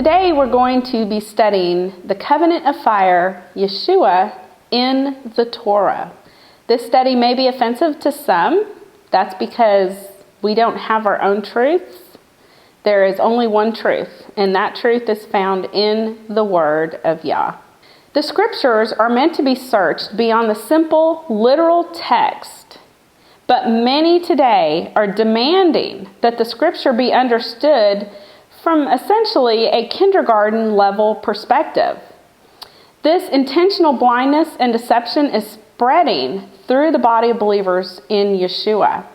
Today we're going to be studying the covenant of fire, Yeshua, in the Torah. This study may be offensive to some. That's because we don't have our own truths. There is only one truth, and that truth is found in the Word of Yah. The scriptures are meant to be searched beyond the simple, literal text, but many today are demanding that the scripture be understood from essentially a kindergarten level perspective. This intentional blindness and deception is spreading through the body of believers in Yeshua.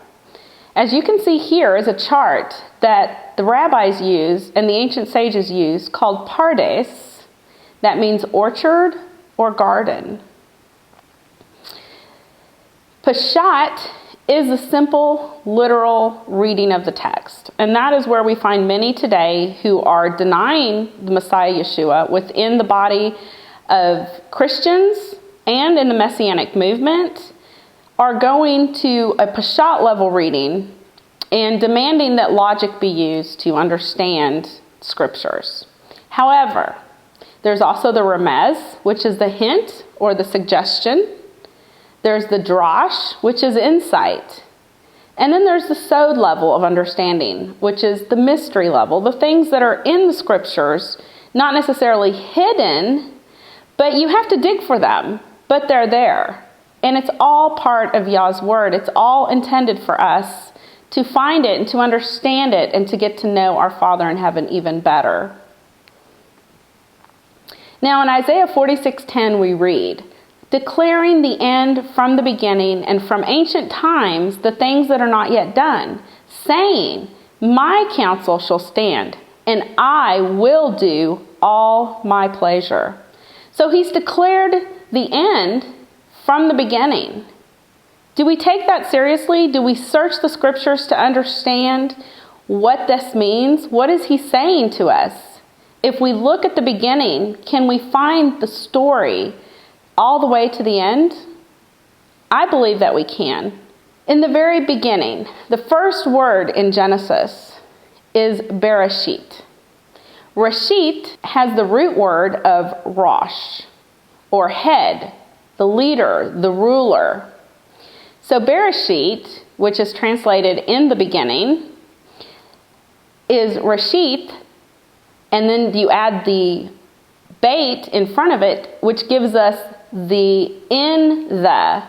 As you can see here is a chart that the rabbis use and the ancient sages use called pardes. That means orchard or garden. Peshat is a simple, literal reading of the text. And that is where we find many today who are denying the Messiah Yeshua within the body of Christians and in the Messianic movement are going to a Peshat level reading and demanding that logic be used to understand scriptures. However, there's also the remez, which is the hint or the suggestion. There's the drash, which is insight. And then there's the sod level of understanding, which is the mystery level, the things that are in the scriptures, not necessarily hidden, but you have to dig for them, but they're there. And it's all part of Yah's word. It's all intended for us to find it and to understand it and to get to know our Father in heaven even better. Now in Isaiah 46:10 we read, declaring the end from the beginning and from ancient times the things that are not yet done, saying, my counsel shall stand, and I will do all my pleasure. So he's declared the end from the beginning. Do we take that seriously? Do we search the scriptures to understand what this means? What is he saying to us? If we look at the beginning, can we find the story all the way to the end? I believe that we can. In the very beginning, the first word in Genesis is Bereshit. Reshit has the root word of Rosh, or head, the leader, the ruler. So Bereshit, which is translated in the beginning, is Reshit, and then you add the bait in front of it, which gives us the in the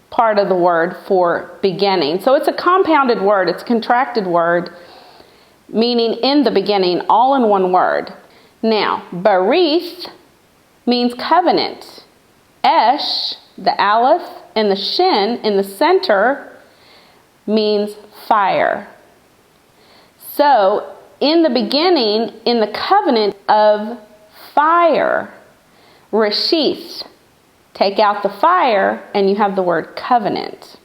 part of the word for beginning. So it's a compounded word, it's a contracted word, meaning in the beginning, all in one word. Now, Barith means covenant. Esh, the aleph, and the shin in the center means fire. So, in the beginning, in the covenant of fire, Reshith, take out the fire and you have the word covenant.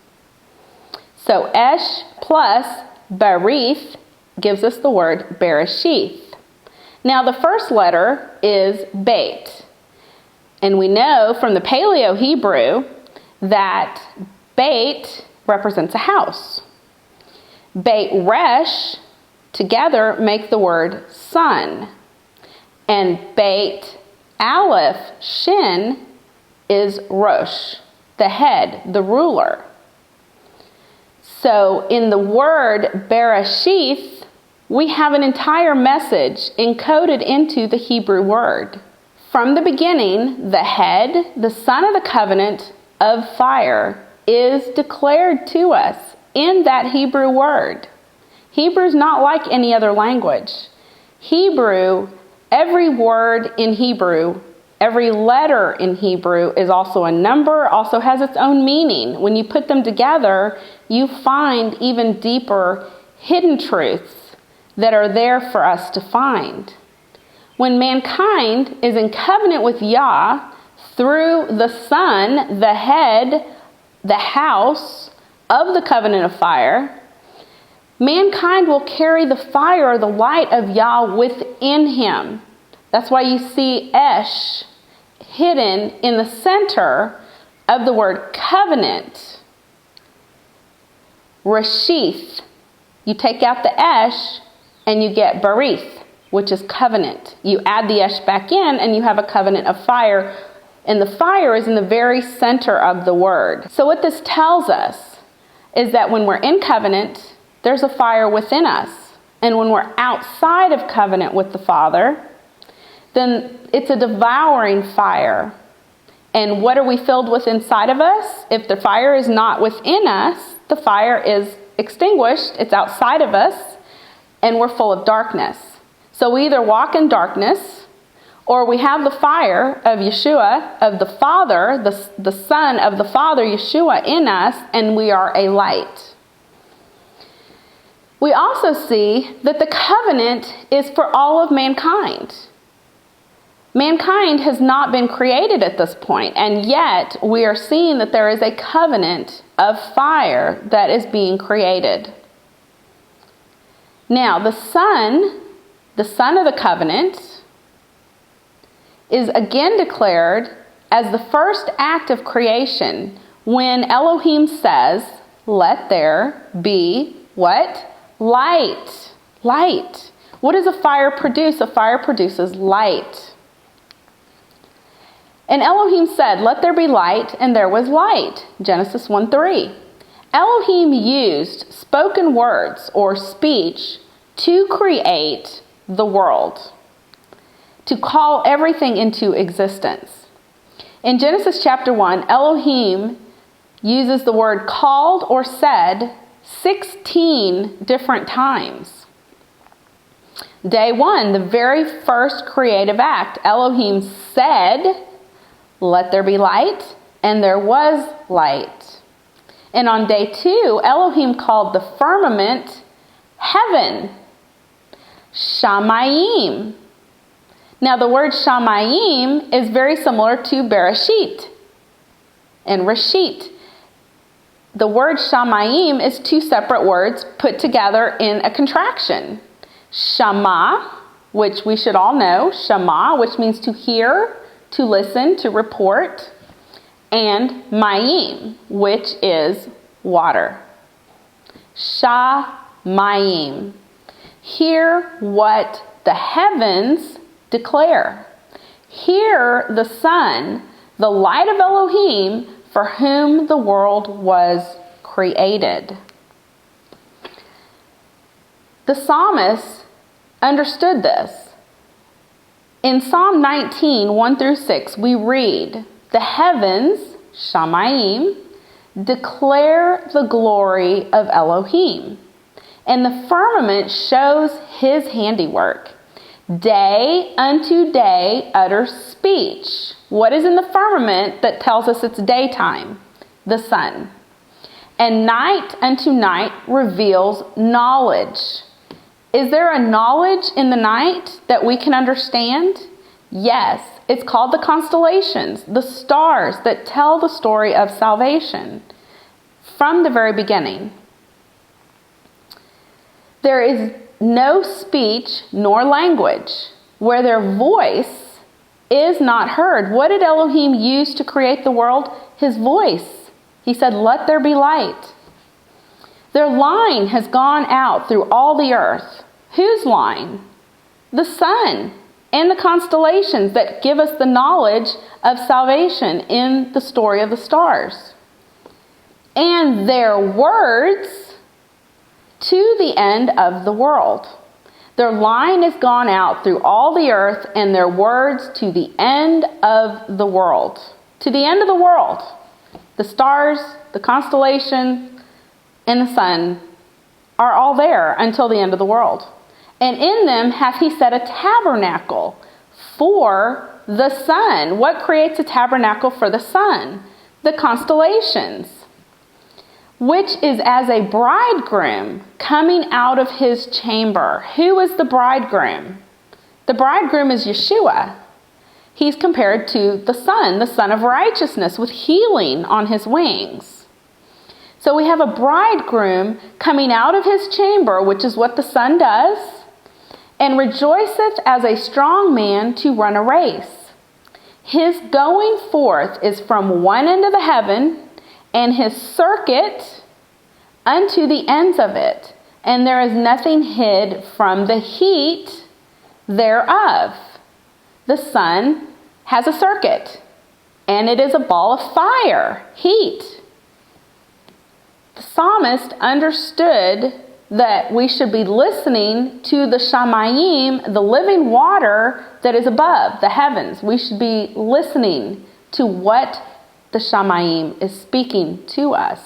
So Esh plus Barith gives us the word Bereshith. Now the first letter is Beit. And we know from the Paleo Hebrew that Beit represents a house. Beit Resh together make the word son. And Beit Aleph Shin is Rosh, the head, the ruler. So in the word Bereshith, we have an entire message encoded into the Hebrew word. From the beginning, the head, the son of the covenant of fire, is declared to us in that Hebrew word. Hebrew is not like any other language. Hebrew, every word in Hebrew, every letter in Hebrew is also a number, also has its own meaning. When you put them together, you find even deeper hidden truths that are there for us to find. When mankind is in covenant with Yah through the Son, the head, the house of the covenant of fire, mankind will carry the fire or the light of Yah within him. That's why you see Esh hidden in the center of the word covenant. Reshith. You take out the Esh and you get Barith, which is covenant. You add the esh back in and you have a covenant of fire, and the fire is in the very center of the word. So what this tells us is that when we're in covenant, there's a fire within us. And when we're outside of covenant with the Father, then it's a devouring fire. And what are we filled with inside of us? If the fire is not within us, the fire is extinguished, it's outside of us, and we're full of darkness. So we either walk in darkness, or we have the fire of Yeshua, of the Father, the Son of the Father, Yeshua, in us, and we are a light. We also see that the covenant is for all of mankind. Mankind has not been created at this point, and yet we are seeing that there is a covenant of fire that is being created. Now, the Son of the covenant, is again declared as the first act of creation when Elohim says, "Let there be," what? Light. Light. What does a fire produce? A fire produces light. And Elohim said, "Let there be light," and there was light. Genesis 1:3. Elohim used spoken words or speech to create the world, to call everything into existence. In Genesis chapter 1, Elohim uses the word called or said 16 different times. Day 1, the very first creative act, Elohim said, "Let there be light," and there was light. And on day 2, Elohim called the firmament heaven, Shamayim. Now the word Shamayim is very similar to Bereshit and Reshit. The word Shamayim is two separate words put together in a contraction. Shama, which we should all know, Shama, which means to hear, to listen, to report, and Mayim, which is water. Shamayim. Hear what the heavens declare. Hear the Son, the light of Elohim, for whom the world was created. The psalmist understood this. In Psalm 19, 1-6, we read, "The heavens, Shamayim, declare the glory of Elohim, and the firmament shows his handiwork. Day unto day utters speech." What is in the firmament that tells us it's daytime? The sun. "And night unto night reveals knowledge." Is there a knowledge in the night that we can understand? Yes, it's called the constellations, the stars that tell the story of salvation from the very beginning. There is no speech nor language where their voice is not heard. What did Elohim use to create the world? His voice. He said, "Let there be light." Their line has gone out through all the earth. Whose line? The sun and the constellations that give us the knowledge of salvation in the story of the stars. And their words to the end of the world. Their line has gone out through all the earth, and their words to the end of the world. To the end of the world. The stars, the constellation, and the sun are all there until the end of the world. And in them hath he set a tabernacle for the sun. What creates a tabernacle for the sun? The constellations, which is as a bridegroom coming out of his chamber. Who is the bridegroom? The bridegroom is Yeshua. He's compared to the sun of righteousness, with healing on his wings. So we have a bridegroom coming out of his chamber, which is what the sun does, and rejoiceth as a strong man to run a race. His going forth is from one end of the heaven, and his circuit unto the ends of it. And there is nothing hid from the heat thereof. The sun has a circuit, and it is a ball of fire, heat. The psalmist understood that we should be listening to the shamayim, the living water that is above, the heavens. We should be listening to what the shamayim is speaking to us.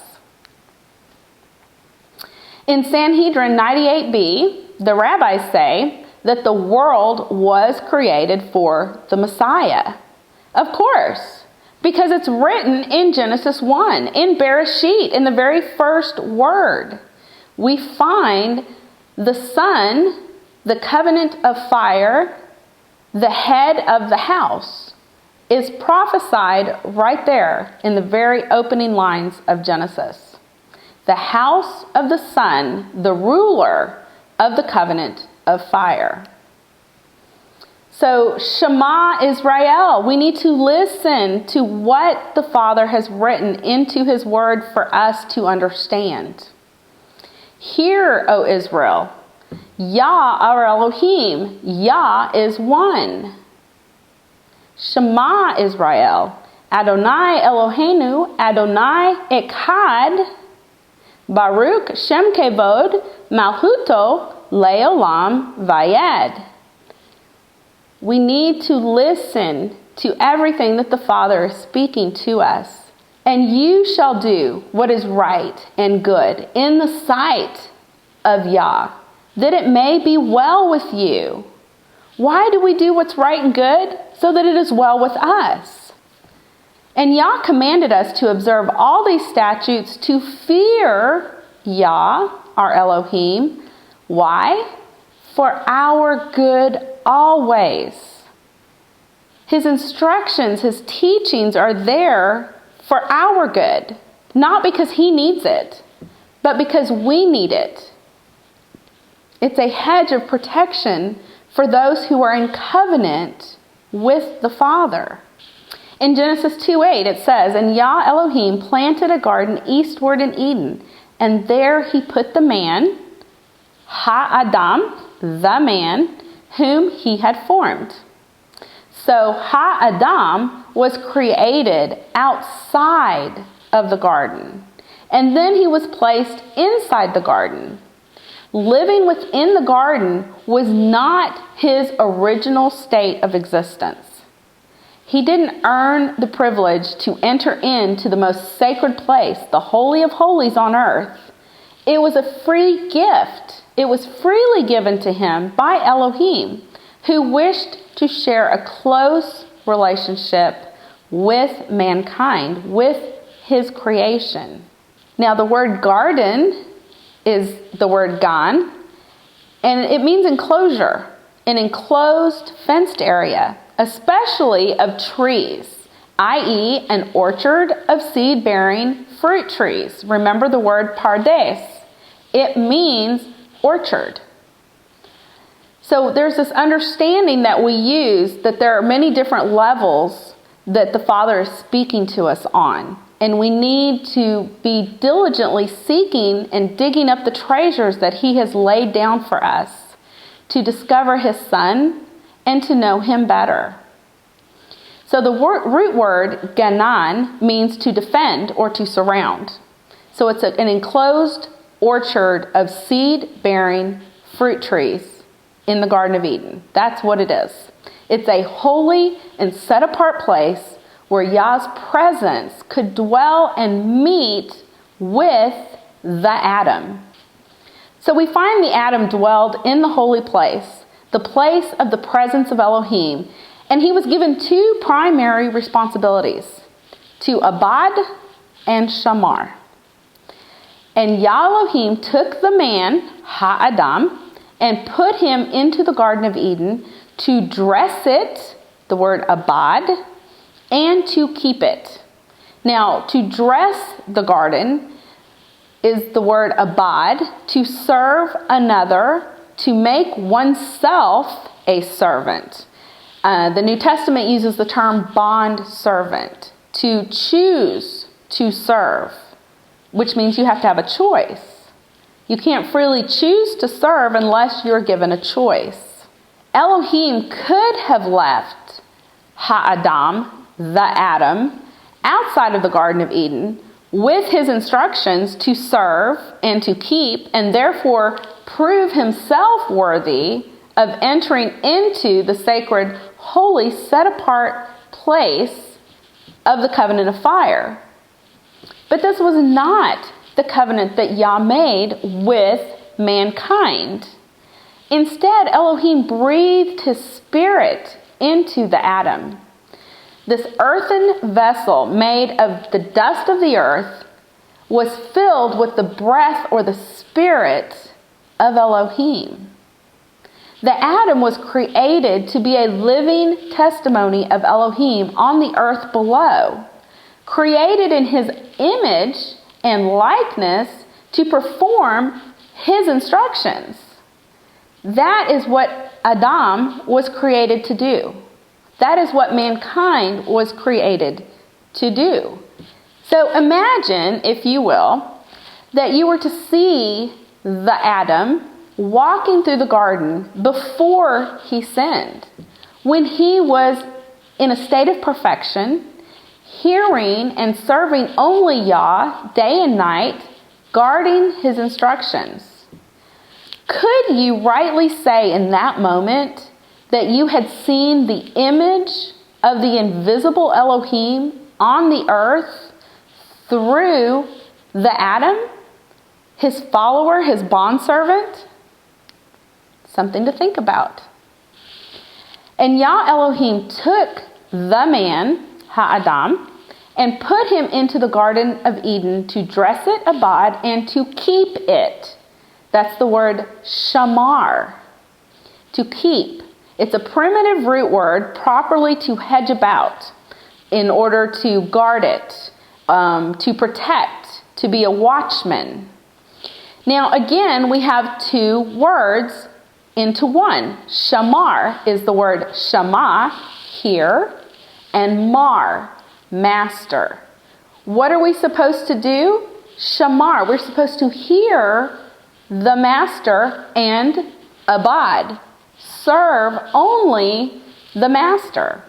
In Sanhedrin 98b, the rabbis say that the world was created for the Messiah. Of course, because it's written in Genesis 1, in Bereshit, in the very first word. We find the Son, the covenant of fire, the head of the house, is prophesied right there in the very opening lines of Genesis. The house of the Son, the ruler of the covenant of fire. So, Shema Israel, we need to listen to what the Father has written into His Word for us to understand. Hear, O Israel, Yah our Elohim, Yah is one. Shema Israel, Adonai Eloheinu, Adonai Echad, Baruch Shem Kevod, Malchuto Leolam Vayed. We need to listen to everything that the Father is speaking to us. And you shall do what is right and good in the sight of Yah, that it may be well with you. Why do we do what's right and good? So that it is well with us. And Yah commanded us to observe all these statutes, to fear Yah, our Elohim. Why? For our good always. His instructions, His teachings are there for our good, not because He needs it, but because we need it. It's a hedge of protection for those who are in covenant with the Father. In Genesis 2:8 it says, And Yah Elohim planted a garden eastward in Eden, and there He put the man, Ha-Adam, the man, whom He had formed. So Ha-Adam was created outside of the garden, and then he was placed inside the garden. Living within the garden was not his original state of existence. He didn't earn the privilege to enter into the most sacred place, the Holy of Holies on earth. It was a free gift. It was freely given to him by Elohim, who wished to share a close relationship with mankind, with His creation. Now, the word garden is the word gan, and it means enclosure, an enclosed, fenced area, especially of trees, i.e. an orchard of seed-bearing fruit trees. Remember the word pardes. It means orchard. So there's this understanding that we use that there are many different levels that the Father is speaking to us on. And we need to be diligently seeking and digging up the treasures that He has laid down for us to discover His Son and to know Him better. So the root word ganan means to defend or to surround. So it's an enclosed orchard of seed-bearing fruit trees in the Garden of Eden. That's what it is. It's a holy and set-apart place where Yah's presence could dwell and meet with the Adam. So we find the Adam dwelled in the holy place, the place of the presence of Elohim, and he was given two primary responsibilities, to abad and shamar. And Yah Elohim took the man, Ha-Adam, and put him into the Garden of Eden to dress it, the word abad, and to keep it. Now, to dress the garden is the word abad, to serve another, to make oneself a servant. The New Testament uses the term bond servant, to choose to serve, which means you have to have a choice. You can't freely choose to serve unless you're given a choice. Elohim could have left Ha'adam, the Adam, outside of the Garden of Eden with his instructions to serve and to keep, and therefore prove himself worthy of entering into the sacred, holy, set-apart place of the covenant of fire. But this was not the covenant that Yah made with mankind. Instead, Elohim breathed his spirit into the Adam. This earthen vessel made of the dust of the earth was filled with the breath or the spirit of Elohim. The Adam was created to be a living testimony of Elohim on the earth below, created in his image and likeness to perform his instructions. That is what Adam was created to do. That is what mankind was created to do. So imagine, if you will, that you were to see the Adam walking through the garden before he sinned, when he was in a state of perfection, hearing and serving only Yah day and night, guarding his instructions. Could you rightly say in that moment that you had seen the image of the invisible Elohim on the earth through the Adam, his follower, his bondservant? Something to think about. And Yah Elohim took the man, Ha'adam, and put him into the Garden of Eden to dress it, abad, and to keep it. That's the word shamar, to keep. It's a primitive root word, properly to hedge about, in order to guard it, to protect, to be a watchman. Now again, we have two words into one. Shamar is the word shama, hear, and mar, master. What are we supposed to do? Shamar. We're supposed to hear the master and abad. Serve only the master.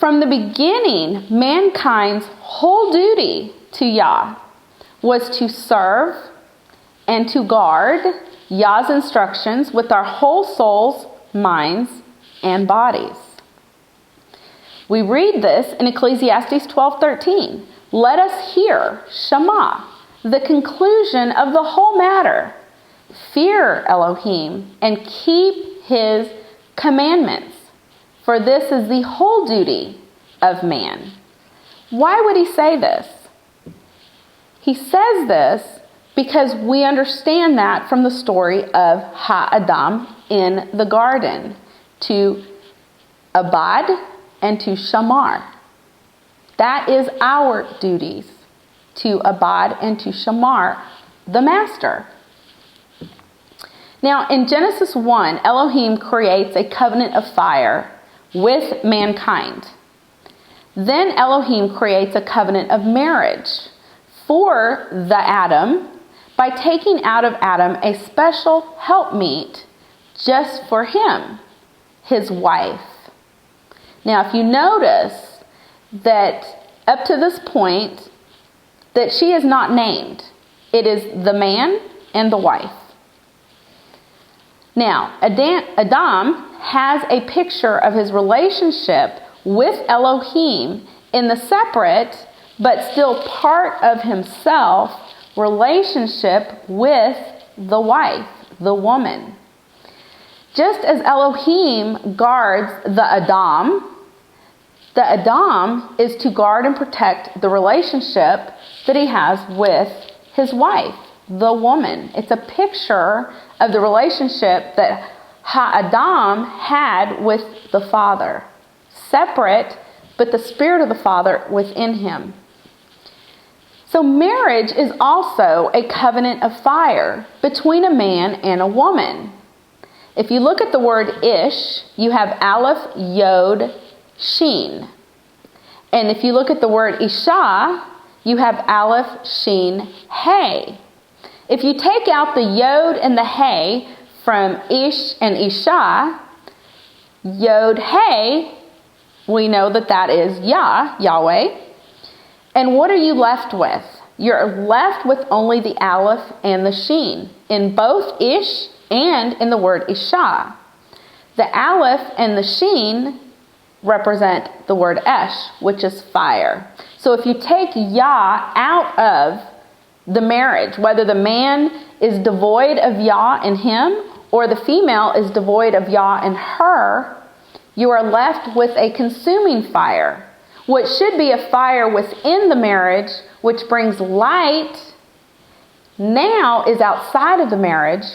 From the beginning, mankind's whole duty to Yah was to serve and to guard Yah's instructions with our whole souls, minds, and bodies. We read this in Ecclesiastes 12:13. Let us hear, Shema, the conclusion of the whole matter. Fear Elohim and keep his commandments, for this is the whole duty of man. Why would he say this? He says this because we understand that from the story of Ha'adam in the garden, to abad and to shamar. That is our duties, to abad and to shamar the master. Now in Genesis 1, Elohim creates a covenant of fire with mankind. Then Elohim creates a covenant of marriage for the Adam by taking out of Adam a special helpmeet just for him, his wife. Now, if you notice that up to this point, that she is not named. It is the man and the wife. Now, Adam has a picture of his relationship with Elohim in the separate, but still part of himself, relationship with the wife, the woman. Just as Elohim guards the Adam is to guard and protect the relationship that he has with his wife, the woman. It's a picture of the relationship that Ha'adam had with the Father. Separate, but the Spirit of the Father within him. So marriage is also a covenant of fire between a man and a woman. If you look at the word ish, you have aleph, yod, shin. And if you look at the word isha, you have aleph, shin, hey. If you take out the yod and the hey from Ish and Isha, Yod Hey, we know that that is Yahweh. And what are you left with? You're left with only the Aleph and the Sheen in both Ish and in the word Isha. The Aleph and the Sheen represent the word Esh, which is fire. So if you take Yah out of the marriage, whether the man is devoid of Yah in him or the female is devoid of Yah in her, you are left with a consuming fire. What should be a fire within the marriage, which brings light, now is outside of the marriage,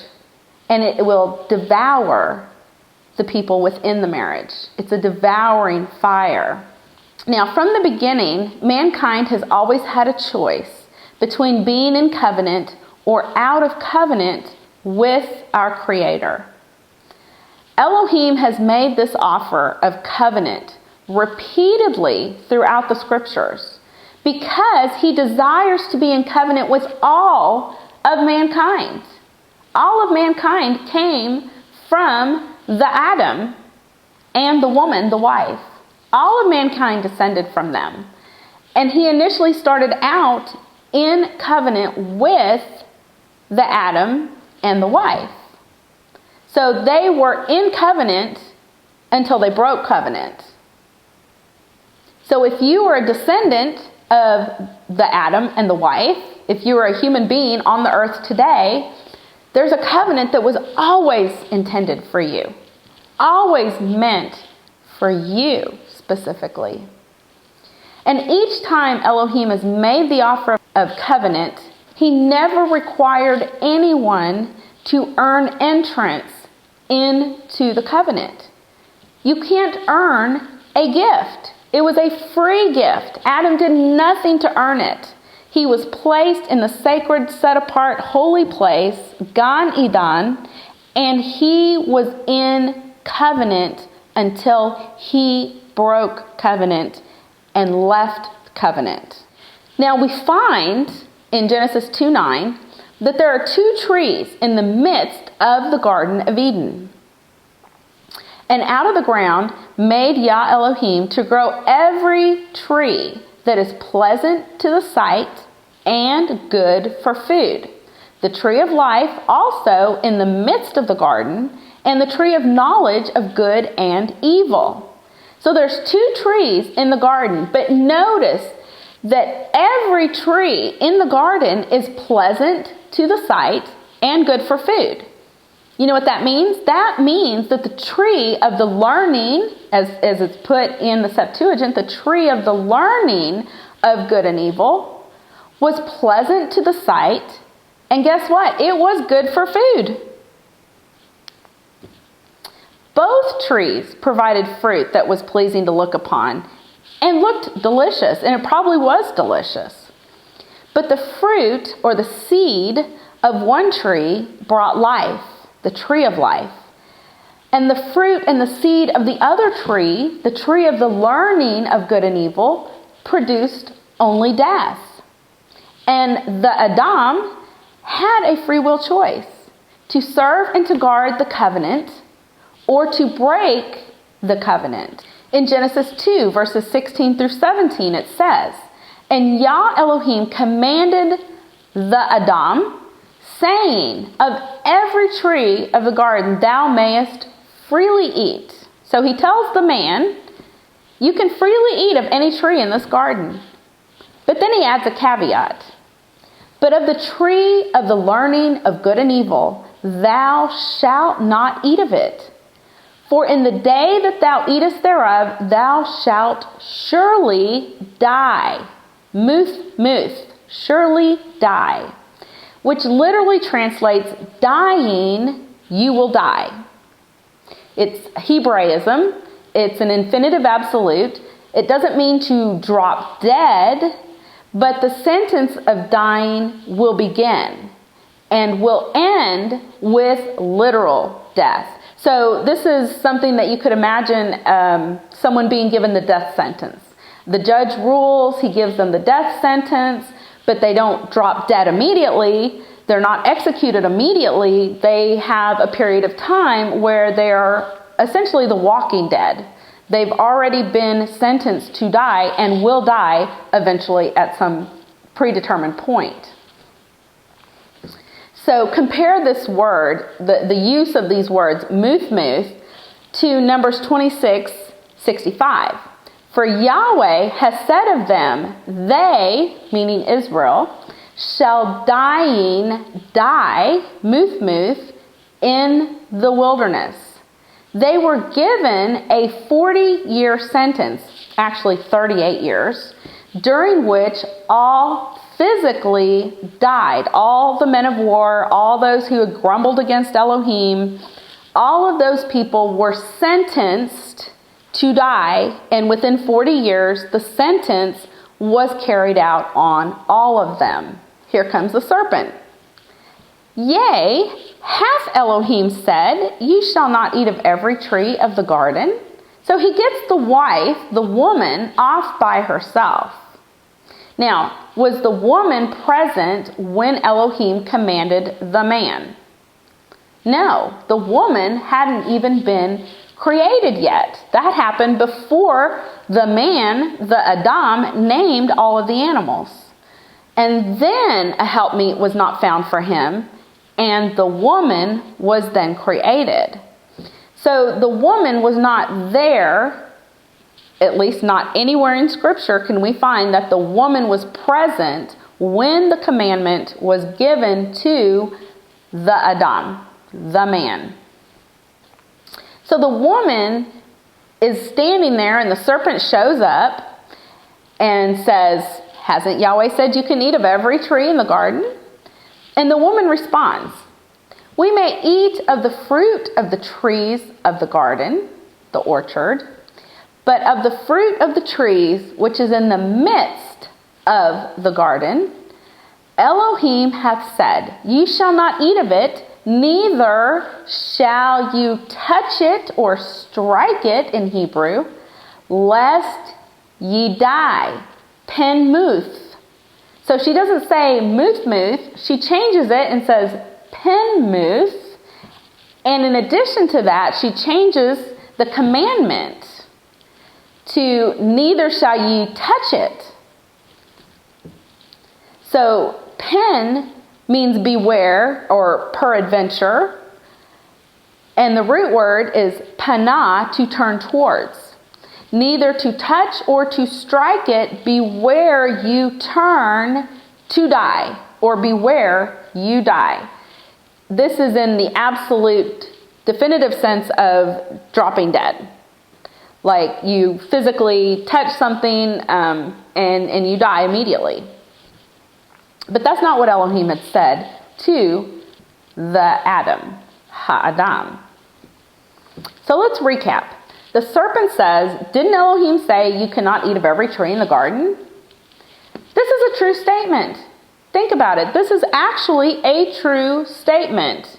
and it will devour the people within the marriage. It's a devouring fire. Now, from the beginning, mankind has always had a choice between being in covenant or out of covenant with our Creator. Elohim has made this offer of covenant repeatedly throughout the scriptures because he desires to be in covenant with all of mankind. All of mankind came from the Adam and the woman, the wife. All of mankind descended from them. And he initially started out in covenant with the Adam and the wife. So they were in covenant until they broke covenant. So if you were a descendant of the Adam and the wife, if you were a human being on the earth today, there's a covenant that was always intended for you, always meant for you specifically. And each time Elohim has made the offer of covenant, he never required anyone to earn entrance into the covenant. You can't earn a gift. It was a free gift. Adam did nothing to earn it. He was placed in the sacred, set-apart, holy place, Gan Eden, and he was in covenant until he broke covenant and left covenant. Now we find in Genesis 2:9 that there are two trees in the midst of the Garden of Eden. And out of the ground made Yah Elohim to grow every tree that is pleasant to the sight and good for food. The tree of life also in the midst of the garden, and the tree of knowledge of good and evil. So there's two trees in the garden, but notice that every tree in the garden is pleasant to the sight and good for food. You know what that means? That means that the tree of the learning, as it's put in the Septuagint, the tree of the learning of good and evil was pleasant to the sight, and guess what? It was good for food. Both trees provided fruit that was pleasing to look upon and looked delicious, and it probably was delicious. But the fruit or the seed of one tree brought life, the tree of life. And the fruit and the seed of the other tree, the tree of the learning of good and evil, produced only death. And the Adam had a free will choice to serve and to guard the covenant or to break the covenant. In Genesis 2, verses 16 through 17, it says, "And Yah Elohim commanded the Adam, saying, of every tree of the garden thou mayest freely eat." So he tells the man, you can freely eat of any tree in this garden. But then he adds a caveat. "But of the tree of the learning of good and evil, thou shalt not eat of it. For in the day that thou eatest thereof, thou shalt surely die." Muth, surely die. Which literally translates, dying, you will die. It's Hebraism. It's an infinitive absolute. It doesn't mean to drop dead, but the sentence of dying will begin and will end with literal death. So this is something that you could imagine someone being given the death sentence. The judge rules, he gives them the death sentence, but they don't drop dead immediately. they're not executed immediately. They have a period of time where they are essentially the walking dead. They've already been sentenced to die and will die eventually at some predetermined point. So compare this word, the use of these words, muth, to Numbers 26:65. For Yahweh has said of them, they, meaning Israel, shall die, muth, in the wilderness. They were given a 40-year sentence, actually 38 years, during which all physically died. All the men of war, all those who had grumbled against Elohim, all of those people were sentenced to die, and within 40 years, the sentence was carried out on all of them. Here comes the serpent. Yea, hath Elohim said, you shall not eat of every tree of the garden? So he gets the wife, the woman, off by herself. Now, was the woman present when Elohim commanded the man? No, the woman hadn't even been created yet. That happened before the man, the Adam, named all of the animals. And then a helpmeet was not found for him, and the woman was then created. So the woman was not there, at least not anywhere in Scripture can we find that the woman was present when the commandment was given to the Adam, the man. So the woman is standing there, and the serpent shows up and says, hasn't Yahweh said you can eat of every tree in the garden? And the woman responds, we may eat of the fruit of the trees of the garden, the orchard, but of the fruit of the trees which is in the midst of the garden, Elohim hath said, ye shall not eat of it, neither shall you touch it or strike it in Hebrew, lest ye die. Pen muth. So she doesn't say muth, she changes it and says pen muth. And in addition to that, she changes the commandment to neither shall ye touch it. So pen means beware or peradventure. And the root word is pana, to turn towards. Neither to touch or to strike it, beware you turn to die, or beware you die. This is in the absolute definitive sense of dropping dead. Like you physically touch something and you die immediately. But that's not what Elohim had said to the Adam, Ha-Adam. So let's recap. The serpent says, didn't Elohim say you cannot eat of every tree in the garden? This is a true statement. Think about it. This is actually a true statement.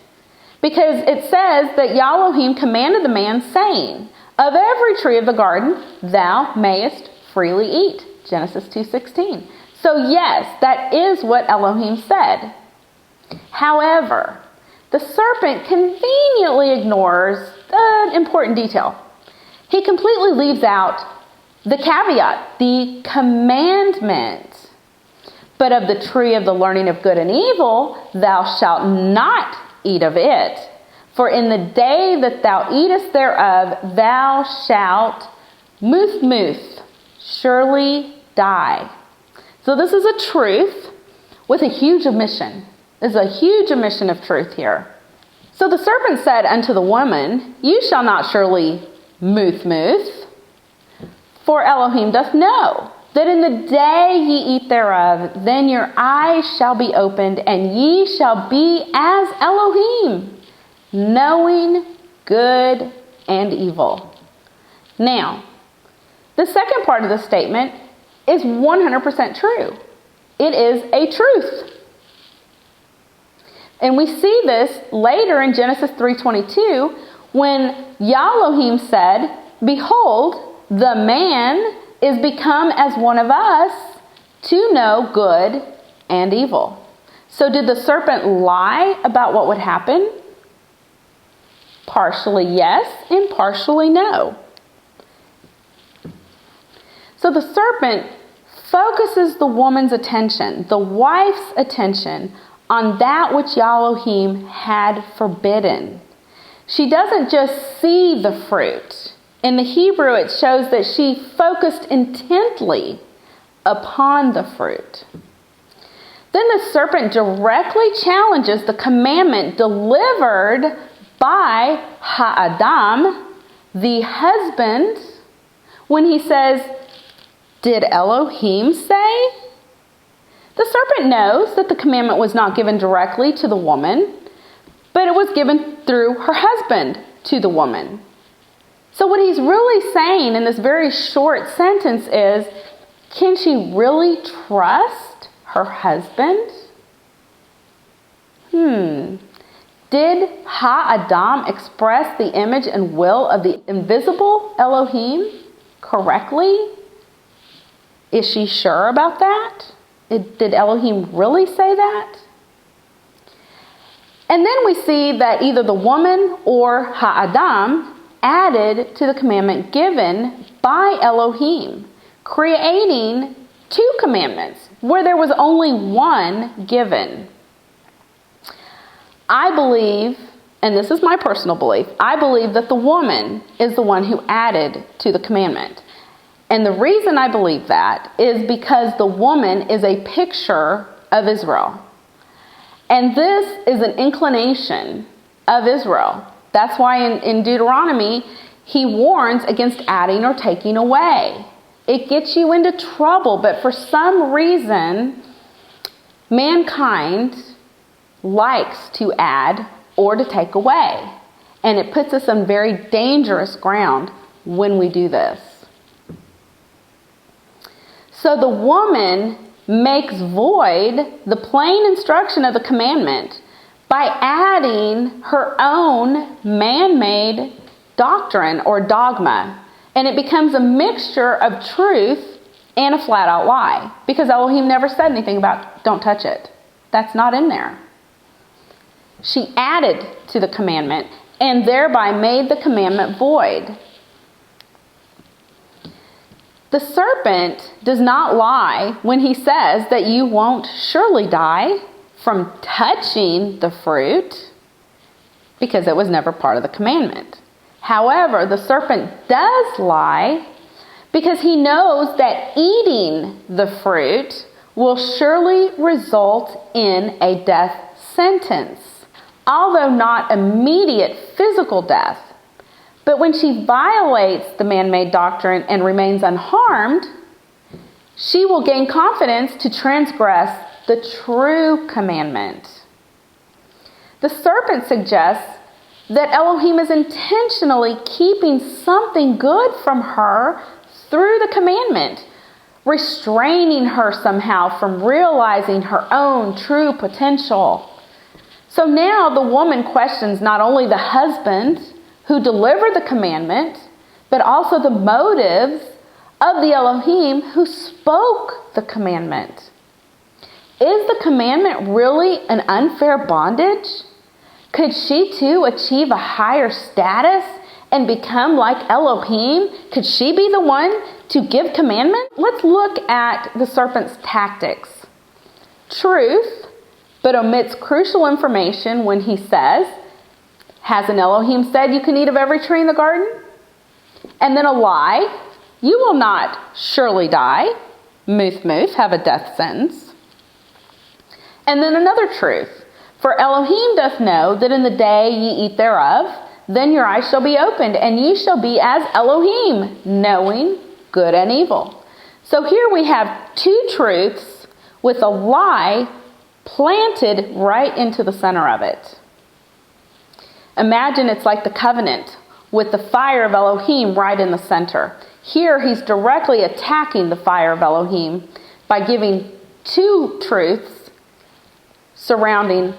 Because it says that Elohim commanded the man, saying, of every tree of the garden thou mayest freely eat. Genesis 2:16. So yes, that is what Elohim said. However, the serpent conveniently ignores an important detail. He completely leaves out the caveat, the commandment. But of the tree of the learning of good and evil, thou shalt not eat of it. For in the day that thou eatest thereof, thou shalt muth, surely die. So this is a truth with a huge omission. There's a huge omission of truth here. So the serpent said unto the woman, you shall not surely muth, for Elohim doth know that in the day ye eat thereof, then your eyes shall be opened, and ye shall be as Elohim, knowing good and evil. Now, the second part of the statement is 100% true. It is a truth. And we see this later in Genesis 3:22 when Elohim said, behold, the man is become as one of us to know good and evil. So did the serpent lie about what would happen? Partially yes and partially no. So the serpent focuses the woman's attention, the wife's attention, on that which Elohim had forbidden. She doesn't just see the fruit. In the Hebrew, it shows that she focused intently upon the fruit. Then the serpent directly challenges the commandment delivered by Ha'adam, the husband, when he says, "Did Elohim say?" The serpent knows that the commandment was not given directly to the woman, but it was given through her husband to the woman. So what he's really saying in this very short sentence is, can she really trust her husband? Did Ha'adam express the image and will of the invisible Elohim correctly? Is she sure about that? Did Elohim really say that? And then we see that either the woman or Ha'adam added to the commandment given by Elohim, creating two commandments where there was only one given. I believe, and this is my personal belief, I believe that the woman is the one who added to the commandment. And the reason I believe that is because the woman is a picture of Israel. And this is an inclination of Israel. That's why in Deuteronomy, he warns against adding or taking away. It gets you into trouble, but for some reason, mankind likes to add or to take away. And it puts us on very dangerous ground when we do this. So the woman makes void the plain instruction of the commandment by adding her own man-made doctrine or dogma. And it becomes a mixture of truth and a flat-out lie. Because Elohim never said anything about don't touch it. That's not in there. She added to the commandment and thereby made the commandment void. The serpent does not lie when he says that you won't surely die from touching the fruit, because it was never part of the commandment. However, the serpent does lie because he knows that eating the fruit will surely result in a death sentence, although not immediate physical death. But when she violates the man-made doctrine and remains unharmed, she will gain confidence to transgress the true commandment. The serpent suggests that Elohim is intentionally keeping something good from her through the commandment, restraining her somehow from realizing her own true potential. So now the woman questions not only the husband who delivered the commandment, but also the motives of the Elohim who spoke the commandment. Is the commandment really an unfair bondage? Could she too achieve a higher status and become like Elohim? Could she be the one to give commandment? Let's look at the serpent's tactics. Truth, but omits crucial information when he says, hasn't Elohim said you can eat of every tree in the garden? And then a lie, you will not surely die, muth muth, have a death sentence. And then another truth, for Elohim doth know that in the day ye eat thereof, then your eyes shall be opened, and ye shall be as Elohim, knowing good and evil. So here we have two truths with a lie planted right into the center of it. Imagine it's like the covenant with the fire of Elohim right in the center. Here he's directly attacking the fire of Elohim by giving two truths surrounding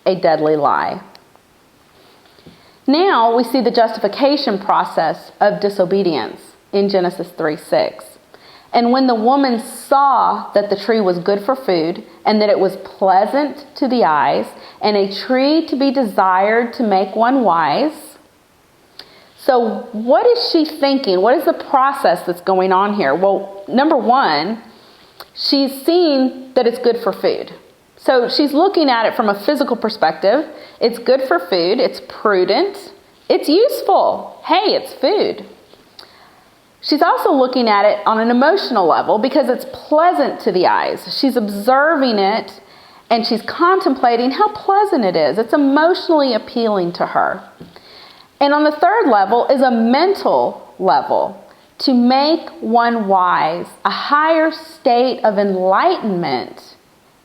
a deadly lie. Now we see the justification process of disobedience in Genesis 3:6. And when the woman saw that the tree was good for food, and that it was pleasant to the eyes, and a tree to be desired to make one wise. So what is she thinking? What is the process that's going on here? Well, number one, she's seeing that it's good for food. So she's looking at it from a physical perspective. It's good for food. It's prudent. It's useful. Hey, it's food. She's also looking at it on an emotional level because it's pleasant to the eyes. She's observing it and she's contemplating how pleasant it is. It's emotionally appealing to her. And on the third level is a mental level, to make one wise. A higher state of enlightenment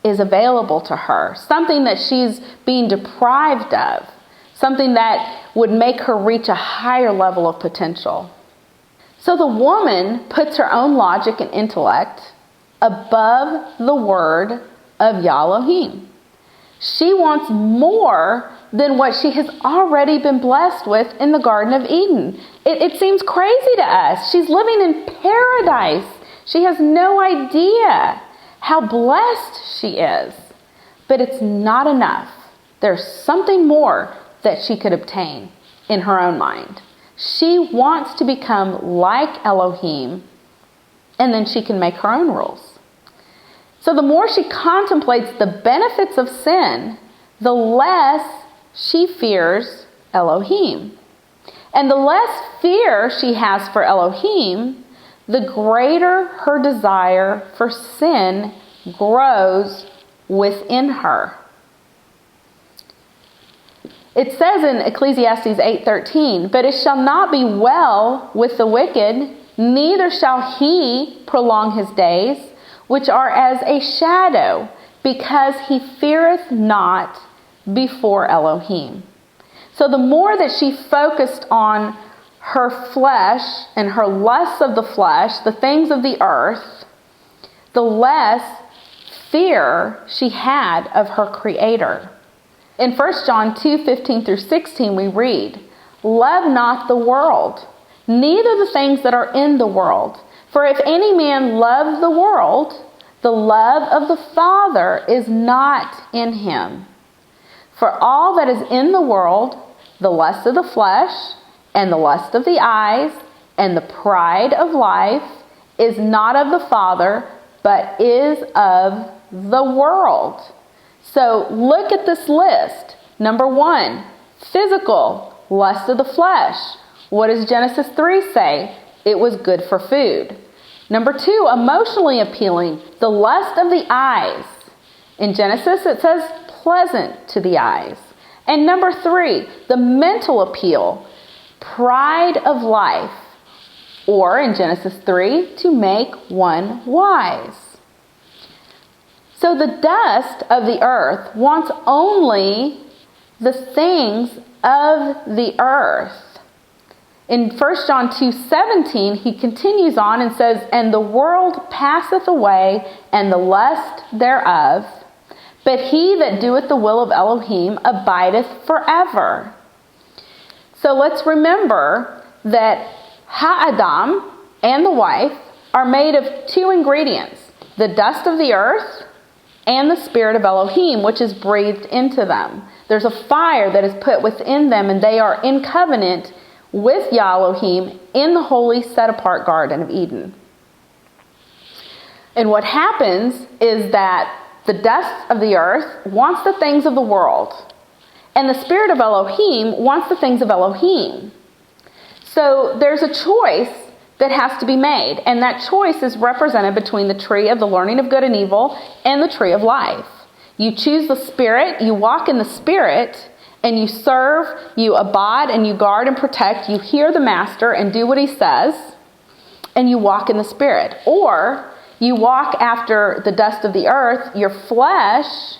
is available to her, something that she's being deprived of, something that would make her reach a higher level of potential. So the woman puts her own logic and intellect above the word of Elohim. She wants more than what she has already been blessed with in the Garden of Eden. It seems crazy to us. She's living in paradise. She has no idea how blessed she is. But it's not enough. There's something more that she could obtain in her own mind. She wants to become like Elohim, and then she can make her own rules. So the more she contemplates the benefits of sin, the less she fears Elohim. And the less fear she has for Elohim, the greater her desire for sin grows within her. It says in Ecclesiastes 8:13, "But it shall not be well with the wicked, neither shall he prolong his days, which are as a shadow, because he feareth not before Elohim." So the more that she focused on her flesh and her lusts of the flesh, the things of the earth, the less fear she had of her Creator. In 1 John 2:15 through 16 we read, "Love not the world, neither the things that are in the world. For if any man love the world, the love of the Father is not in him. For all that is in the world, the lust of the flesh, and the lust of the eyes, and the pride of life, is not of the Father, but is of the world." So look at this list. Number one, physical, lust of the flesh. What does Genesis 3 say? It was good for food. Number two, emotionally appealing, the lust of the eyes. In Genesis it says pleasant to the eyes. And number three, the mental appeal, pride of life. Or in Genesis 3, to make one wise. So the dust of the earth wants only the things of the earth. In 1 John 2:17, he continues on and says, "And the world passeth away, and the lust thereof, but he that doeth the will of Elohim abideth forever." So let's remember that Ha'adam and the wife are made of two ingredients, the dust of the earth and the spirit of Elohim, which is breathed into them. There's a fire that is put within them, and they are in covenant with Elohim in the holy set-apart Garden of Eden. And what happens is that the dust of the earth wants the things of the world, and the spirit of Elohim wants the things of Elohim. So there's a choice that has to be made, and that choice is represented between the tree of the learning of good and evil and the tree of life. You choose the spirit, you walk in the spirit, and you serve, you abide, and you guard and protect. You hear the master and do what he says, and you walk in the spirit. Or you walk after the dust of the earth, your flesh,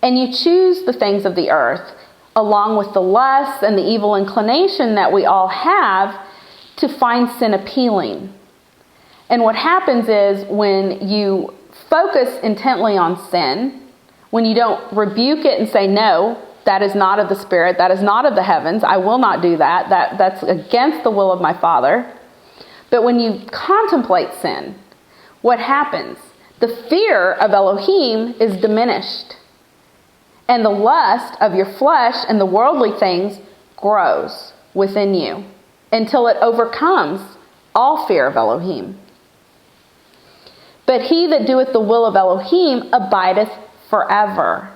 and you choose the things of the earth, along with the lusts and the evil inclination that we all have, to find sin appealing. And what happens is when you focus intently on sin, when you don't rebuke it and say, "No, that is not of the Spirit, that is not of the heavens, I will not do that, that's against the will of my Father." But when you contemplate sin, what happens? The fear of Elohim is diminished, and the lust of your flesh and the worldly things grows within you until it overcomes all fear of Elohim. But he that doeth the will of Elohim abideth forever.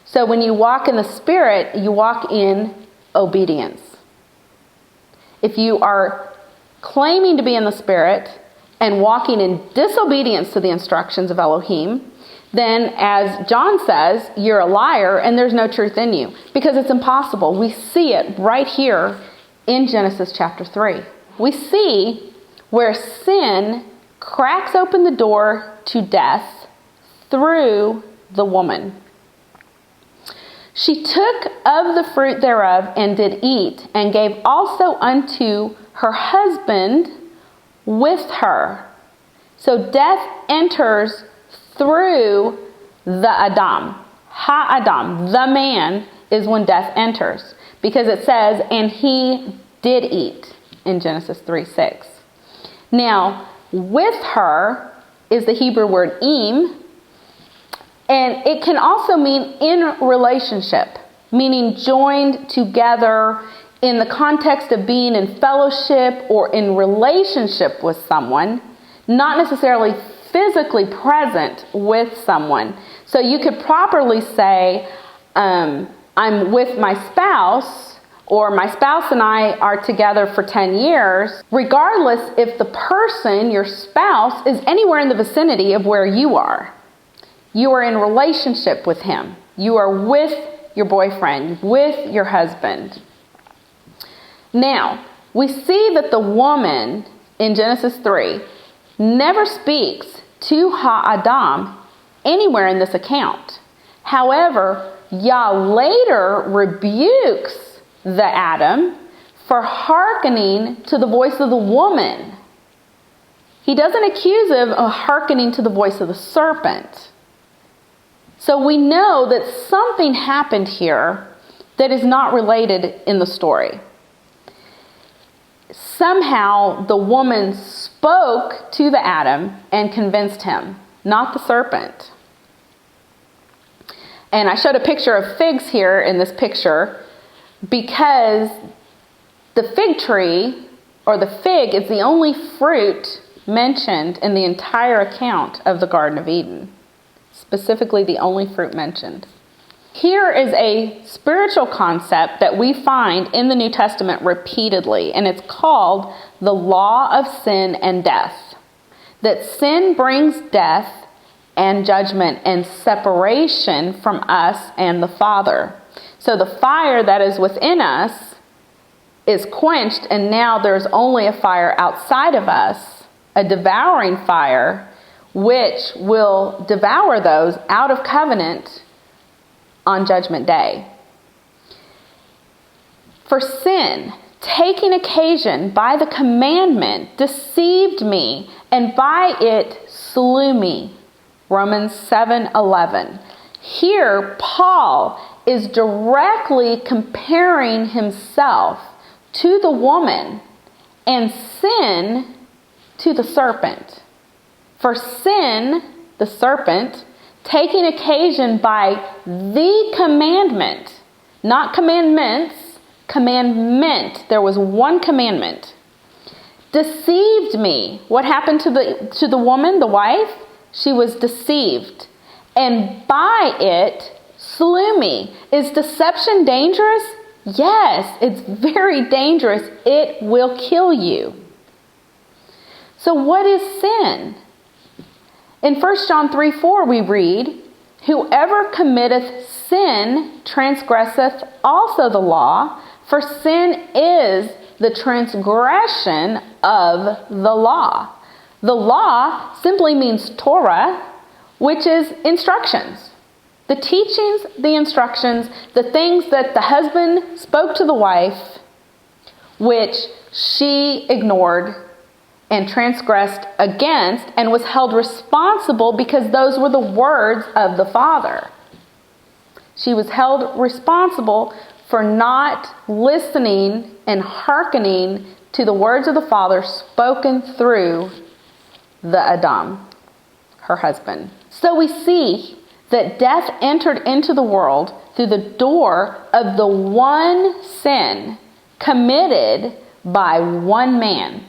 So when you walk in the Spirit, you walk in obedience. If you are claiming to be in the Spirit and walking in disobedience to the instructions of Elohim, then, as John says, you're a liar and there's no truth in you. Because it's impossible. We see it right here in Genesis chapter 3. We see where sin cracks open the door to death through the woman. She took of the fruit thereof and did eat, and gave also unto her husband with her. So death enters through the Adam. Ha-Adam, the man, is when death enters. Because it says, and he did eat in Genesis 3:6. Now, with her is the Hebrew word im, and it can also mean in relationship, meaning joined together in the context of being in fellowship or in relationship with someone, not necessarily physically present with someone. So you could properly say, I'm with my spouse, or my spouse and I are together for 10 years, regardless if the person, your spouse, is anywhere in the vicinity of where you are. You are in relationship with him. You are with your boyfriend, with your husband. Now, we see that the woman in Genesis 3 never speaks to Ha-Adam anywhere in this account. However, Yah later rebukes the Adam for hearkening to the voice of the woman. He doesn't accuse him of hearkening to the voice of the serpent. So we know that something happened here that is not related in the story. Somehow the woman spoke to the Adam and convinced him, not the serpent. And I showed a picture of figs here in this picture because the fig tree, or the fig, is the only fruit mentioned in the entire account of the Garden of Eden. Specifically, the only fruit mentioned. Here is a spiritual concept that we find in the New Testament repeatedly, and it's called the law of sin and death. That sin brings death and judgment and separation from us and the Father. So the fire that is within us is quenched, and now there's only a fire outside of us, a devouring fire, which will devour those out of covenant on Judgment Day. For sin, taking occasion by the commandment, deceived me, and by it slew me. Romans 7:11. Here, Paul is directly comparing himself to the woman and sin to the serpent. For sin, the serpent, taking occasion by the commandment, not commandments, commandment. There was one commandment. Deceived me. What happened to the woman, the wife? She was deceived. And by it slew me. Is deception dangerous? Yes, it's very dangerous. It will kill you. So what is sin? In 1 John 3:4 we read, whoever committeth sin transgresseth also the law, for sin is the transgression of the law. The law simply means Torah, which is instructions. The teachings, the instructions, the things that the husband spoke to the wife, which she ignored and transgressed against and was held responsible because those were the words of the Father. She was held responsible for not listening and hearkening to the words of the Father spoken through the Adam, her husband. So we see that death entered into the world through the door of the one sin committed by one man,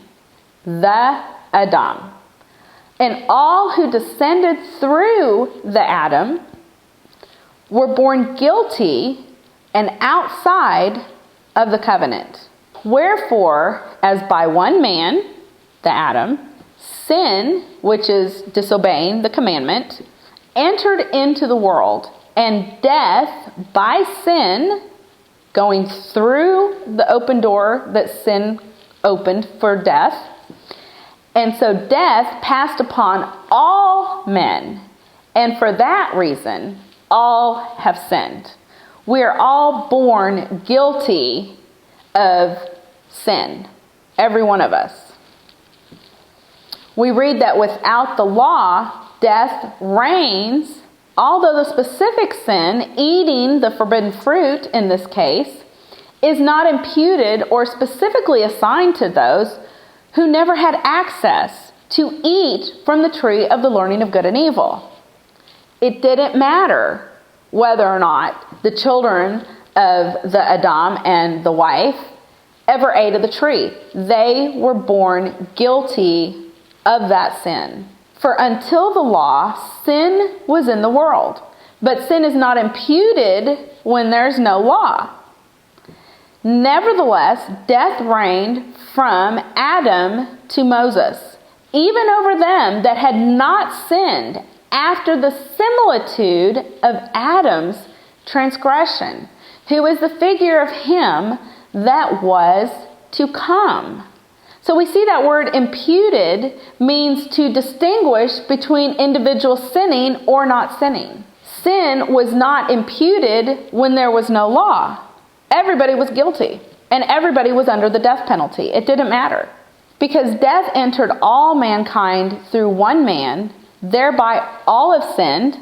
the Adam. And all who descended through the Adam were born guilty and outside of the covenant. Wherefore, as by one man, the Adam, sin, which is disobeying the commandment, entered into the world, and death by sin, going through the open door that sin opened for death. And so death passed upon all men, and for that reason, all have sinned. We are all born guilty of sin, every one of us. We read that without the law, death reigns, although the specific sin, eating the forbidden fruit in this case, is not imputed or specifically assigned to those who never had access to eat from the tree of the learning of good and evil. It didn't matter whether or not the children of the Adam and the wife ever ate of the tree. They were born guilty of that sin. For until the law, sin was in the world. But sin is not imputed when there's no law. Nevertheless, death reigned from Adam to Moses, even over them that had not sinned, after the similitude of Adam's transgression, who is the figure of him that was to come. So we see that word imputed means to distinguish between individuals sinning or not sinning. Sin was not imputed when there was no law. Everybody was guilty, and everybody was under the death penalty. It didn't matter. Because death entered all mankind through one man, thereby all have sinned,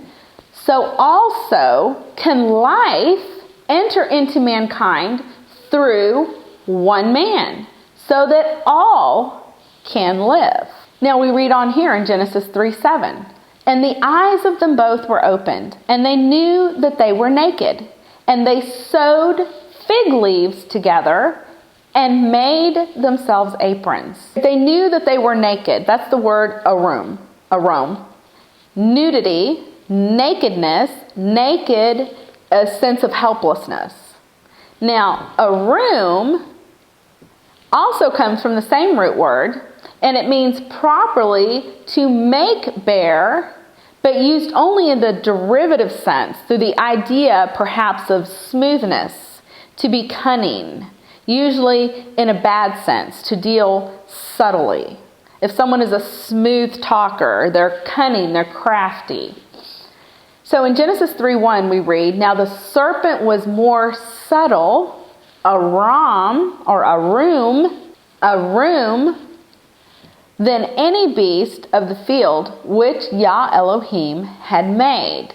so also can life enter into mankind through one man, so that all can live. Now we read on here in Genesis 3:7. And the eyes of them both were opened, and they knew that they were naked. And they sewed fig leaves together and made themselves aprons. They knew that they were naked. That's the word arome. Nudity, nakedness, naked, a sense of helplessness. Now, arome also comes from the same root word, and it means properly to make bare, but used only in the derivative sense, through the idea perhaps of smoothness, to be cunning, usually in a bad sense, to deal subtly. If someone is a smooth talker, they're cunning, they're crafty. So in Genesis 3:1 we read, now the serpent was more subtle, arum, than any beast of the field which Yah Elohim had made.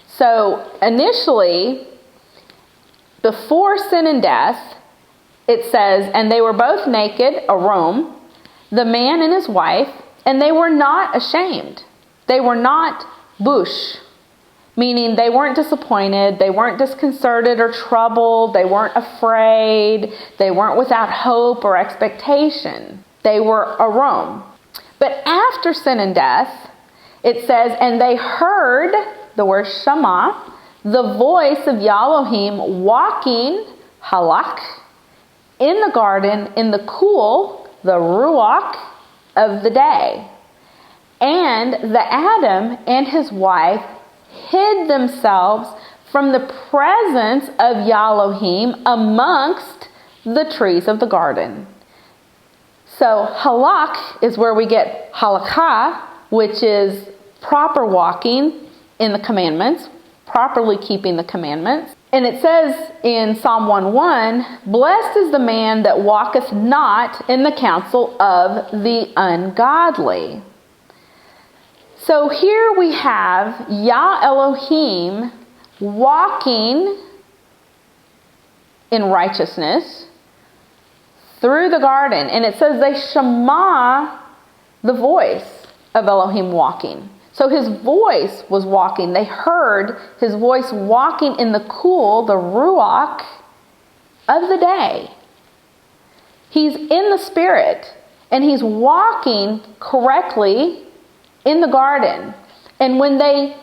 So initially, before sin and death, it says, and they were both naked, arum, the man and his wife, and they were not ashamed. They were not bush, meaning they weren't disappointed, they weren't disconcerted or troubled, they weren't afraid, they weren't without hope or expectation. They were arum. But after sin and death, it says, and they heard, the word shama, the voice of Yah Elohim walking, halak, in the garden in the cool, the ruach of the day. And the Adam and his wife hid themselves from the presence of Yah Elohim amongst the trees of the garden. So halak is where we get halakha, which is proper walking in the commandments, properly keeping the commandments. And it says in Psalm 1:1, blessed is the man that walketh not in the counsel of the ungodly. So here we have Yah Elohim walking in righteousness through the garden. And it says they shema the voice of Elohim walking. So his voice was walking. They heard his voice walking in the cool, the ruach of the day. He's in the Spirit, and he's walking correctly in the garden. And when they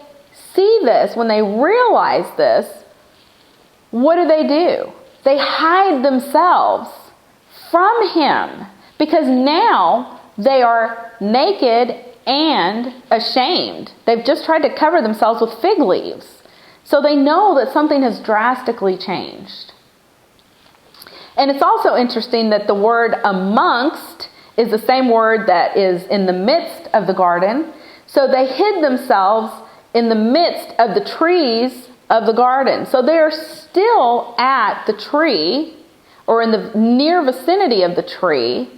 see this, when they realize this, what do? They hide themselves from him, because now they are naked and ashamed. They've just tried to cover themselves with fig leaves. So they know that something has drastically changed. And it's also interesting that the word amongst is the same word that is in the midst of the garden. So they hid themselves in the midst of the trees of the garden. So they are still at the tree, or in the near vicinity of the tree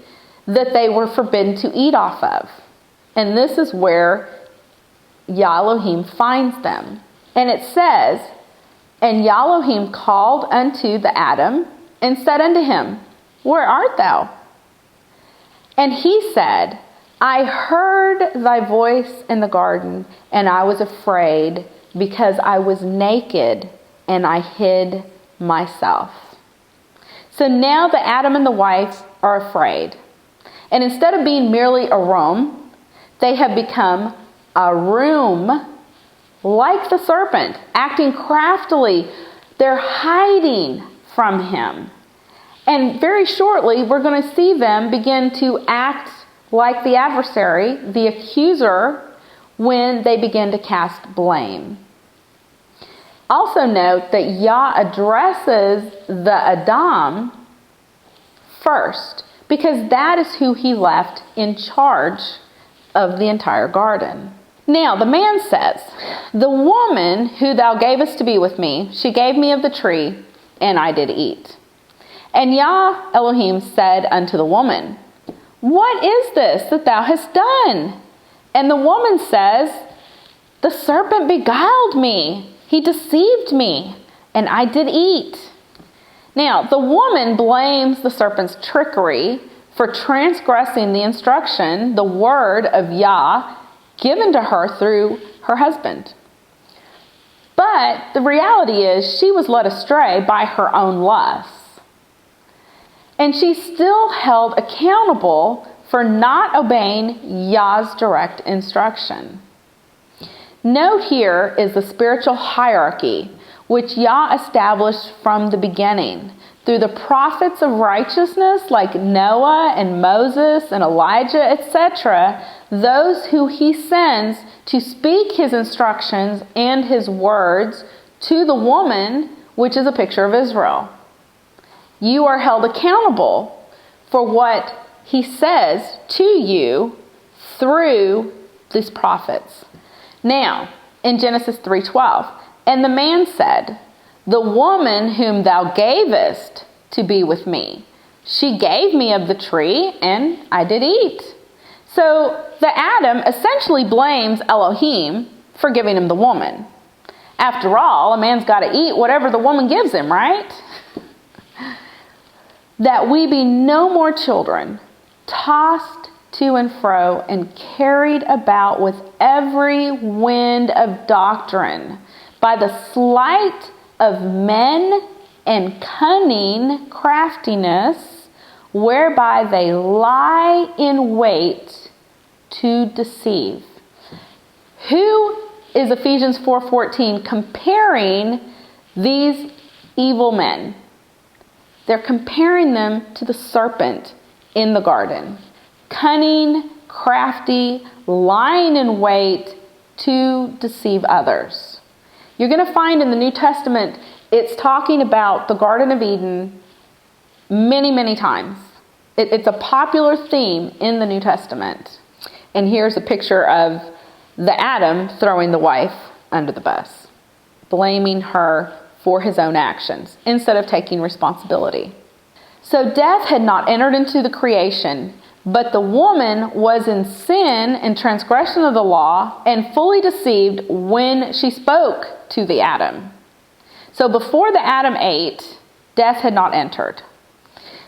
that they were forbidden to eat off of. And this is where Yah Elohim finds them. And it says, "And Yah Elohim called unto the Adam, and said unto him, Where art thou? And he said, I heard thy voice in the garden, and I was afraid, because I was naked, and I hid myself." So now the Adam and the wife are afraid. And instead of being merely a room, they have become a room, like the serpent, acting craftily. They're hiding from him. And very shortly, we're going to see them begin to act like the adversary, the accuser, when they begin to cast blame. Also note that Yah addresses the Adam first, because that is who he left in charge of the entire garden. Now, the man says, "The woman who thou gavest to be with me, she gave me of the tree, and I did eat." And Yah Elohim said unto the woman, "What is this that thou hast done?" And the woman says, "The serpent beguiled me. He deceived me, and I did eat." Now, the woman blames the serpent's trickery for transgressing the instruction, the word of Yah, given to her through her husband. But the reality is she was led astray by her own lusts. And she's still held accountable for not obeying Yah's direct instruction. Note here is the spiritual hierarchy which Yah established from the beginning through the prophets of righteousness like Noah and Moses and Elijah, etc., those who he sends to speak his instructions and his words to the woman, which is a picture of Israel. You are held accountable for what he says to you through these prophets. Now, in Genesis 3:12, and the man said, "The woman whom thou gavest to be with me, she gave me of the tree, and I did eat." So the Adam essentially blames Elohim for giving him the woman. After all, a man's got to eat whatever the woman gives him, right? That we be no more children, tossed to and fro and carried about with every wind of doctrine, by the sleight of men and cunning craftiness, whereby they lie in wait to deceive. Who is Ephesians 4:14 comparing these evil men? They're comparing them to the serpent in the garden. Cunning, crafty, lying in wait to deceive others. You're going to find in the New Testament, it's talking about the Garden of Eden many, many times. It's a popular theme in the New Testament. And here's a picture of the Adam throwing the wife under the bus, blaming her for his own actions instead of taking responsibility. So death had not entered into the creation, but the woman was in sin and transgression of the law and fully deceived when she spoke to the Adam. So before the Adam ate, death had not entered.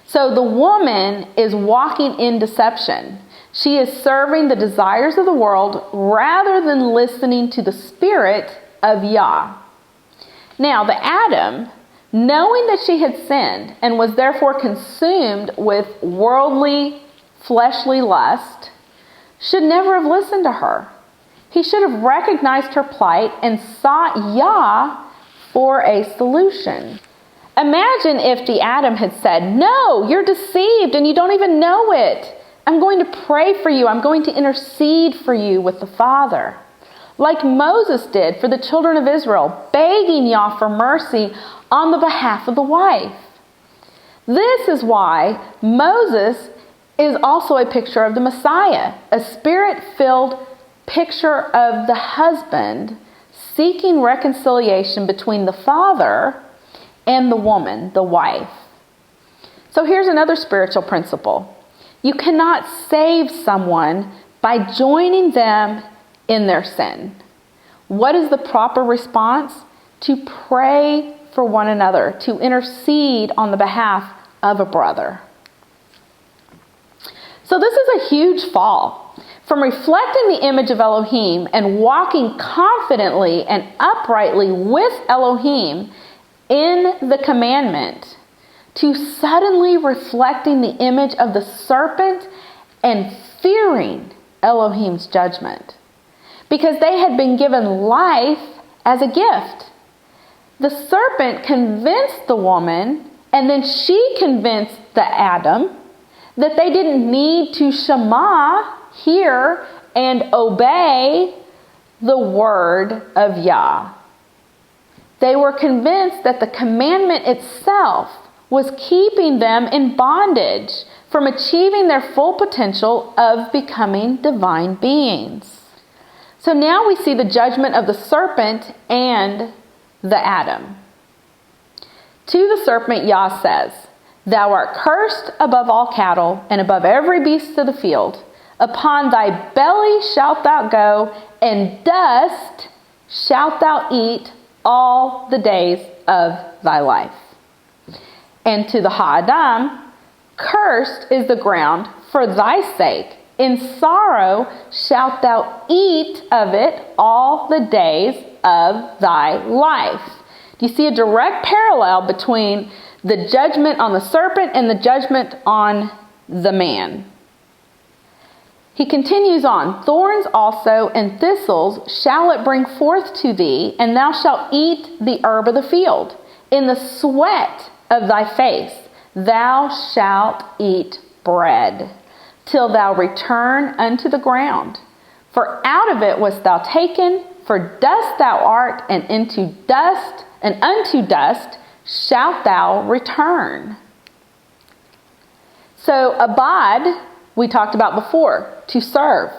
So the woman is walking in deception. She is serving the desires of the world rather than listening to the Spirit of Yah. Now, the Adam, knowing that she had sinned and was therefore consumed with worldly, fleshly lust, should never have listened to her. He should have recognized her plight and sought Yah for a solution. Imagine if the Adam had said, "No, you're deceived and you don't even know it. I'm going to pray for you. I'm going to intercede for you with the Father." Like Moses did for the children of Israel, begging Yah for mercy on the behalf of the wife. This is why Moses is also a picture of the Messiah, a spirit-filled picture of the husband seeking reconciliation between the father and the woman, the wife. So here's another spiritual principle. You cannot save someone by joining them in their sin. What is the proper response? To pray for one another, to intercede on the behalf of a brother. So this is a huge fall. From reflecting the image of Elohim and walking confidently and uprightly with Elohim in the commandment, to suddenly reflecting the image of the serpent and fearing Elohim's judgment, because they had been given life as a gift. The serpent convinced the woman, and then she convinced the Adam, that they didn't need to Shema, hear and obey the word of Yah. They were convinced that the commandment itself was keeping them in bondage from achieving their full potential of becoming divine beings. So now we see the judgment of the serpent and the Adam. To the serpent, Yah says, "Thou art cursed above all cattle and above every beast of the field. Upon thy belly shalt thou go, and dust shalt thou eat all the days of thy life." And to the Ha'adam, "Cursed is the ground for thy sake. In sorrow shalt thou eat of it all the days of thy life." Do you see a direct parallel between the judgment on the serpent and the judgment on the man? He continues on, "Thorns also and thistles shall it bring forth to thee, and thou shalt eat the herb of the field. In the sweat of thy face thou shalt eat bread, till thou return unto the ground. For out of it wast thou taken, for dust thou art, and unto dust shalt thou return." So abad, we talked about before, to serve,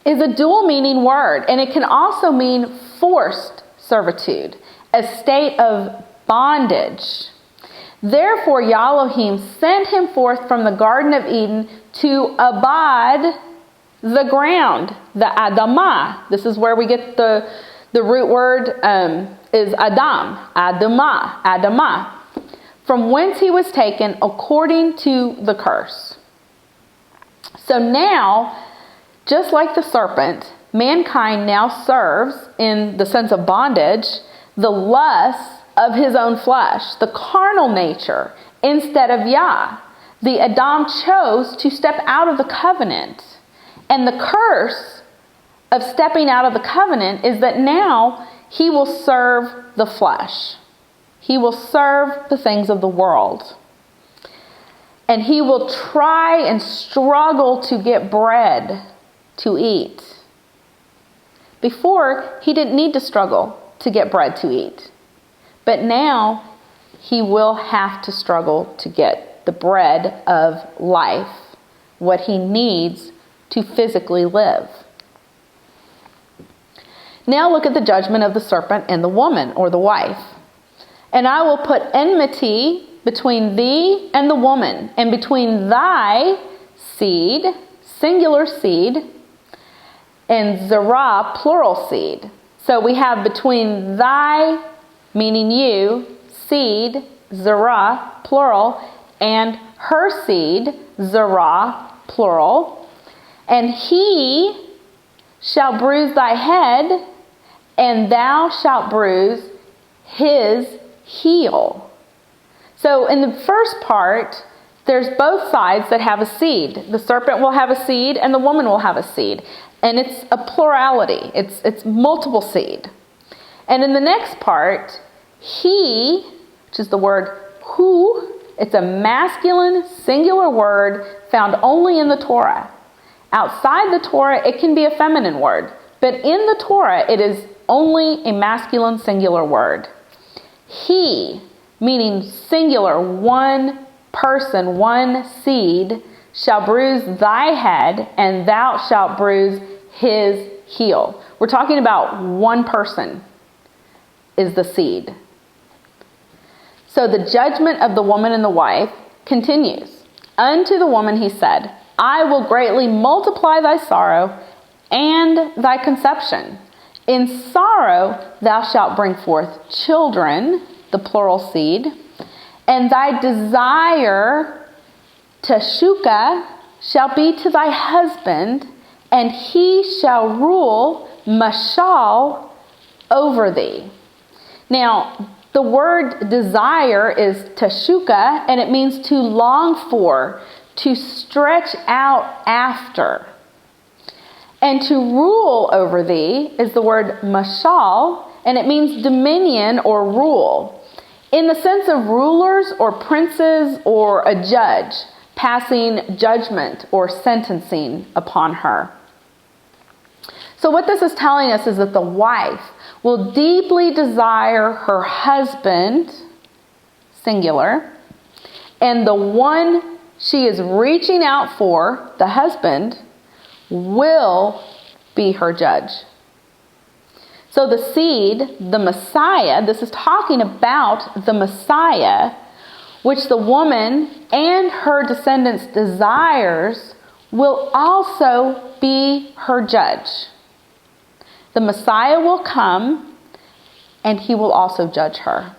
is a dual meaning word, and it can also mean forced servitude, a state of bondage. Therefore, Yah Elohim sent him forth from the Garden of Eden to abad the ground, the Adamah. This is where we get the root word is Adam, Adamah, from whence he was taken according to the curse. So now, just like the serpent, mankind now serves, in the sense of bondage, the lusts of his own flesh, the carnal nature, instead of Yah. The Adam chose to step out of the covenant. And the curse of stepping out of the covenant is that now he will serve the flesh. He will serve the things of the world. And he will try and struggle to get bread to eat. Before, he didn't need to struggle to get bread to eat. But now, he will have to struggle to get the bread of life, what he needs to physically live. Now look at the judgment of the serpent and the woman, or the wife. "And I will put enmity between thee and the woman, and between thy seed," singular seed, "and zerah," plural seed. So we have between thy, meaning you, seed, zerah, plural, and her seed, zerah, plural. And he shall bruise thy head, and thou shalt bruise his heel. So in the first part, there's both sides that have a seed. The serpent will have a seed, and the woman will have a seed. And it's a plurality. It's multiple seed. And in the next part, he, which is the word who, it's a masculine singular word found only in the Torah. Outside the Torah, it can be a feminine word. But in the Torah, it is only a masculine singular word. He, meaning singular, one person, one seed, shall bruise thy head, and thou shalt bruise his heel. We're talking about one person is the seed. So the judgment of the woman and the wife continues. Unto the woman he said, I will greatly multiply thy sorrow and thy conception. In sorrow thou shalt bring forth children, the plural seed, and thy desire, teshuka, shall be to thy husband, and he shall rule, mashal, over thee. Now, the word desire is teshuka, and it means to long for, to stretch out after. And to rule over thee is the word mashal, and it means dominion or rule, in the sense of rulers or princes or a judge passing judgment or sentencing upon her. So what this is telling us is that the wife will deeply desire her husband, singular, and the one she is reaching out for, the husband, will be her judge. So the seed, the Messiah, this is talking about the Messiah, which the woman and her descendants desires, will also be her judge. The Messiah will come, and he will also judge her.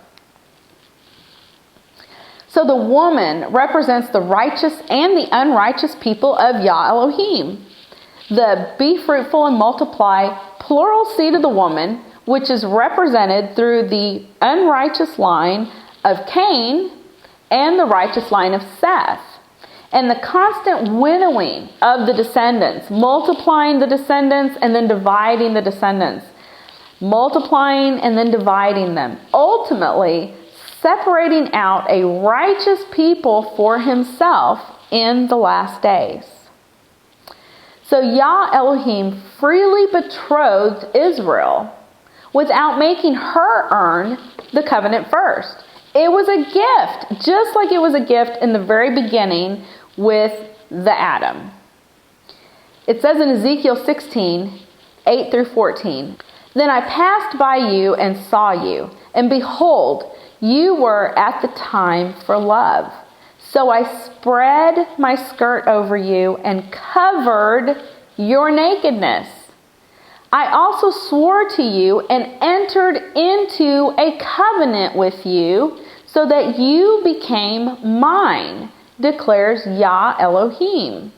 So the woman represents the righteous and the unrighteous people of Yah Elohim. The be fruitful and multiply plural seed of the woman, which is represented through the unrighteous line of Cain and the righteous line of Seth. And the constant winnowing of the descendants, multiplying the descendants and then dividing the descendants, multiplying and then dividing them, ultimately separating out a righteous people for himself in the last days. So Yah Elohim freely betrothed Israel without making her earn the covenant first. It was a gift, just like it was a gift in the very beginning with the Adam. It says in Ezekiel 16, 8 through 14, Then I passed by you and saw you, and behold, you were at the time for love. So I spread my skirt over you and covered your nakedness. I also swore to you and entered into a covenant with you so that you became mine, declares Yah Elohim.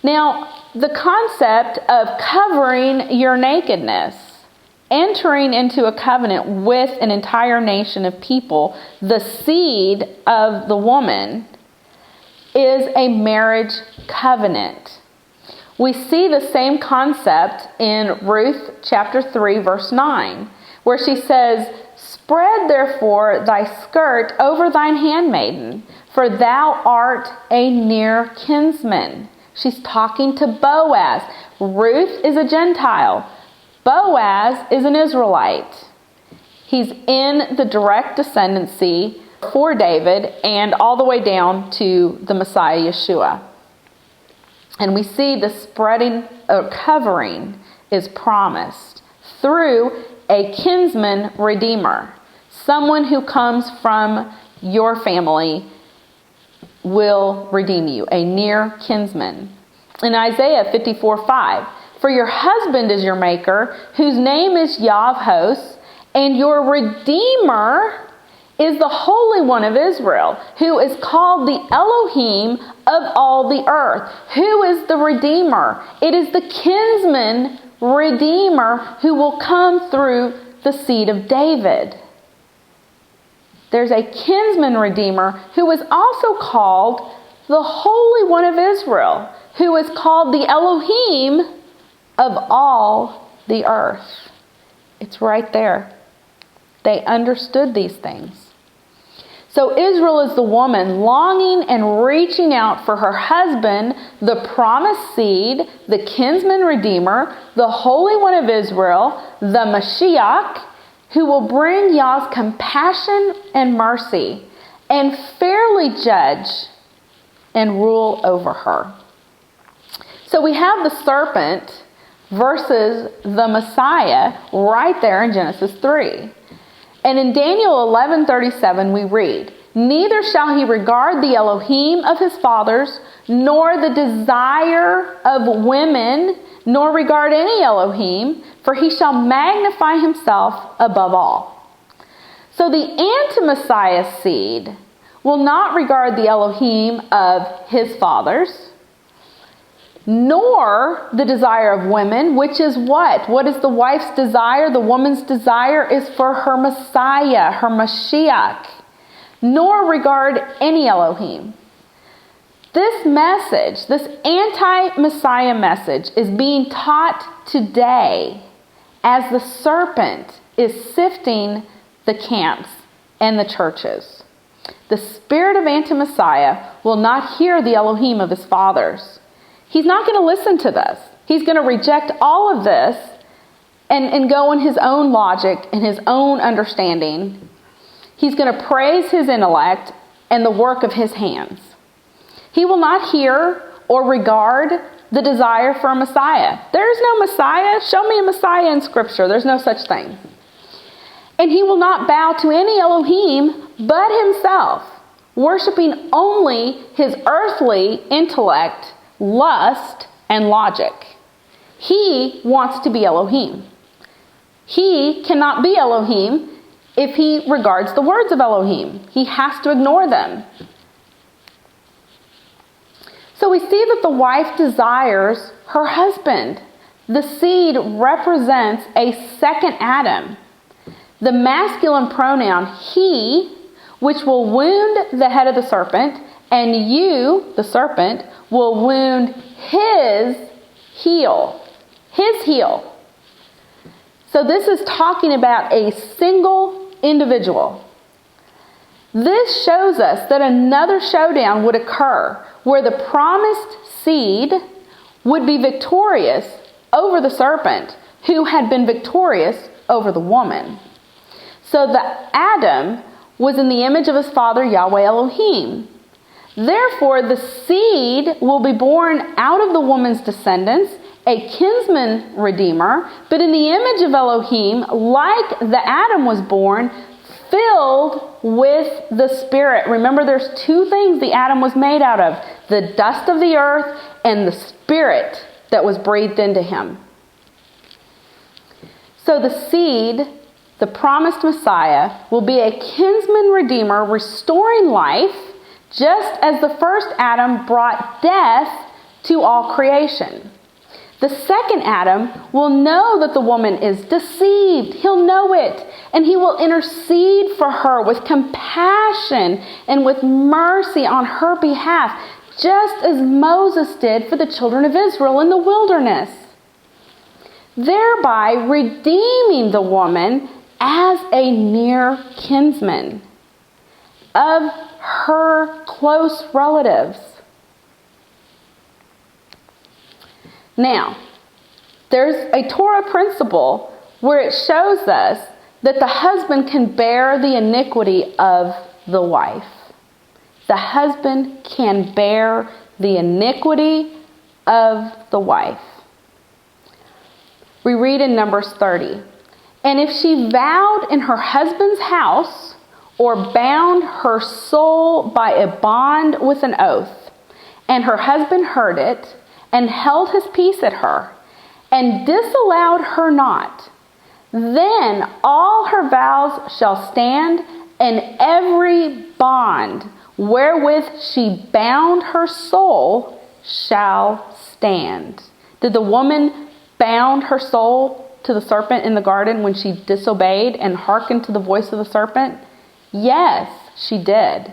Now, the concept of covering your nakedness, entering into a covenant with an entire nation of people, the seed of the woman, is a marriage covenant. We see the same concept in Ruth chapter 3, verse 9, where she says, Spread therefore thy skirt over thine handmaiden, for thou art a near kinsman. She's talking to Boaz. Ruth is a Gentile. Boaz is an Israelite. He's in the direct descendancy for David and all the way down to the Messiah, Yeshua. And we see the spreading or covering is promised through a kinsman redeemer. Someone who comes from your family will redeem you, a near kinsman. In Isaiah 54:5, For your husband is your maker, whose name is Yah of hosts, and your redeemer is the Holy One of Israel, who is called the Elohim of all the earth. Who is the Redeemer? It is the kinsman Redeemer who will come through the seed of David. There's a kinsman Redeemer who is also called the Holy One of Israel, who is called the Elohim of all the earth. It's right there. They understood these things. So Israel is the woman longing and reaching out for her husband, the promised seed, the kinsman redeemer, the Holy One of Israel, the Mashiach, who will bring Yah's compassion and mercy and fairly judge and rule over her. So we have the serpent versus the Messiah right there in Genesis 3. And in Daniel 11:37 we read, "Neither shall he regard the Elohim of his fathers, nor the desire of women, nor regard any Elohim, for he shall magnify himself above all." So the anti-Messiah seed will not regard the Elohim of his fathers, nor the desire of women, which is what? What is the wife's desire? The woman's desire is for her Messiah, her Mashiach, nor regard any Elohim. This message, this anti-Messiah message, is being taught today as the serpent is sifting the camps and the churches. The spirit of anti-Messiah will not hear the Elohim of his fathers. He's not going to listen to this. He's going to reject all of this and go in his own logic and his own understanding. He's going to praise his intellect and the work of his hands. He will not hear or regard the desire for a Messiah. There is no Messiah. Show me a Messiah in Scripture. There's no such thing. And he will not bow to any Elohim but himself, worshiping only his earthly intellect, lust, and logic. He wants to be Elohim. He cannot be Elohim if he regards the words of Elohim. He has to ignore them. So we see that the wife desires her husband. The seed represents a second Adam. The masculine pronoun he, which will wound the head of the serpent, and you, the serpent, will wound his heel. His heel. So this is talking about a single individual. This shows us that another showdown would occur where the promised seed would be victorious over the serpent, who had been victorious over the woman. So the Adam was in the image of his father Yahweh Elohim. Therefore, the seed will be born out of the woman's descendants, a kinsman redeemer, but in the image of Elohim, like the Adam was born, filled with the Spirit. Remember, there's two things the Adam was made out of: the dust of the earth and the Spirit that was breathed into him. So the seed, the promised Messiah, will be a kinsman redeemer, restoring life, just as the first Adam brought death to all creation. The second Adam will know that the woman is deceived. He'll know it. And he will intercede for her with compassion and with mercy on her behalf, just as Moses did for the children of Israel in the wilderness, thereby redeeming the woman as a near kinsman of her close relatives. Now, there's a Torah principle where it shows us that the husband can bear the iniquity of the wife. The husband can bear the iniquity of the wife. We read in Numbers 30, "And if she vowed in her husband's house, or bound her soul by a bond with an oath, and her husband heard it, and held his peace at her, and disallowed her not, then all her vows shall stand, and every bond wherewith she bound her soul shall stand. Did the woman bound her soul to the serpent in the garden when she disobeyed and hearkened to the voice of the serpent? Yes, she did.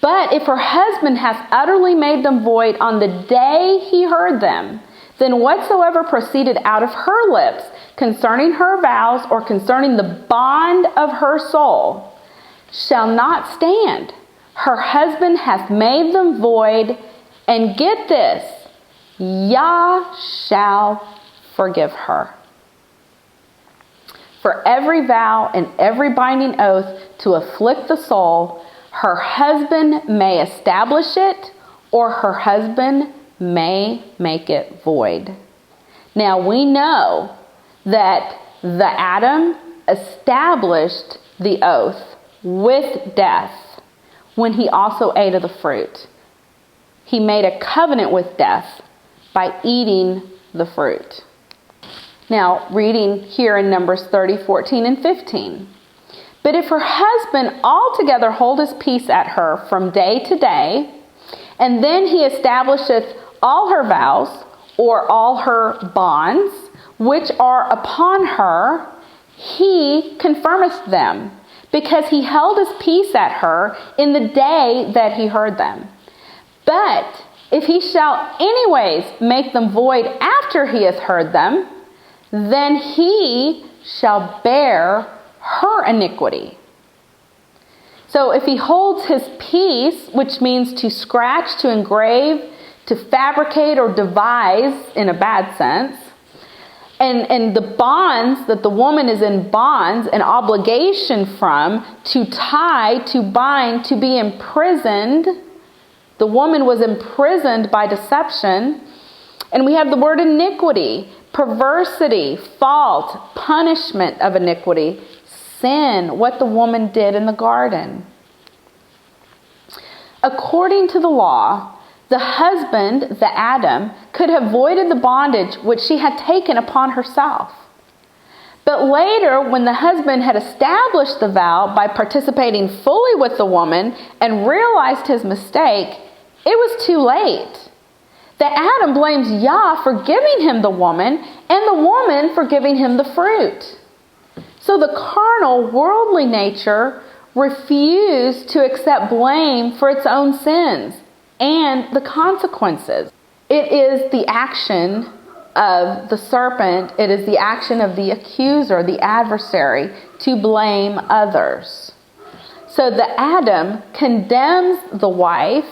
But if her husband hath utterly made them void on the day he heard them, then whatsoever proceeded out of her lips concerning her vows or concerning the bond of her soul shall not stand. Her husband hath made them void, and get this, Yah shall forgive her. For every vow and every binding oath to afflict the soul, her husband may establish it, or her husband may make it void. Now we know that the Adam established the oath with death when he also ate of the fruit. He made a covenant with death by eating the fruit. Now, reading here in Numbers 30, 14, and 15. But if her husband altogether hold his peace at her from day to day, and then he establisheth all her vows, or all her bonds, which are upon her, he confirmeth them, because he held his peace at her in the day that he heard them. But if he shall anyways make them void after he hath heard them, then he shall bear her iniquity. So if he holds his peace, which means to scratch, to engrave, to fabricate or devise in a bad sense, and the bonds that the woman is in bonds, an obligation from, to tie, to bind, to be imprisoned. The woman was imprisoned by deception. And we have the word iniquity, perversity, fault, punishment of iniquity, sin, what the woman did in the garden. According to the law, the husband, the Adam, could have voided the bondage which she had taken upon herself. But later, when the husband had established the vow by participating fully with the woman and realized his mistake, it was too late. The Adam blames Yah for giving him the woman, and the woman for giving him the fruit. So the carnal, worldly nature refused to accept blame for its own sins and the consequences. It is the action of the serpent, it is the action of the accuser, the adversary, to blame others. So the Adam condemns the wife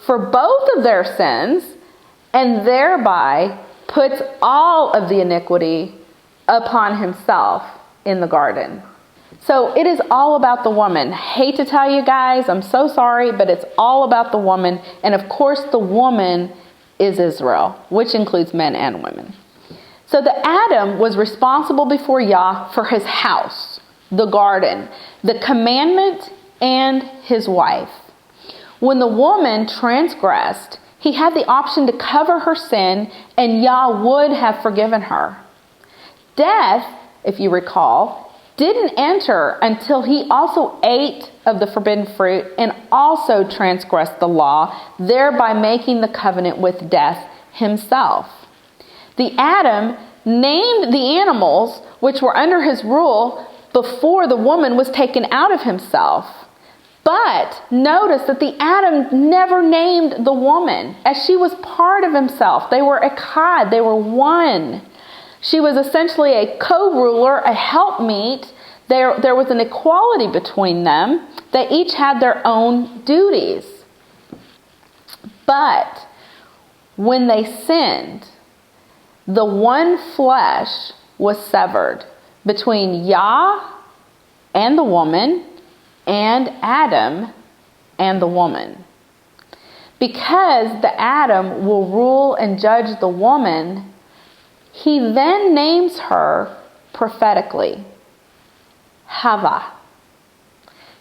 for both of their sins, and thereby puts all of the iniquity upon himself in the garden. So it is all about the woman. Hate to tell you guys, I'm so sorry, but it's all about the woman. And of course, the woman is Israel, which includes men and women. So the Adam was responsible before Yah for his house, the garden, the commandment, and his wife. When the woman transgressed, he had the option to cover her sin, and Yah would have forgiven her. Death, if you recall, didn't enter until he also ate of the forbidden fruit and also transgressed the law, thereby making the covenant with death himself. The Adam named the animals which were under his rule before the woman was taken out of himself. But notice that the Adam never named the woman, as she was part of himself. They were echad, they were one. She was essentially a co-ruler, a helpmeet. There was an equality between them. They each had their own duties. But when they sinned, the one flesh was severed between Yah and the woman, and Adam and the woman. Because the Adam will rule and judge the woman, he then names her prophetically, Hava.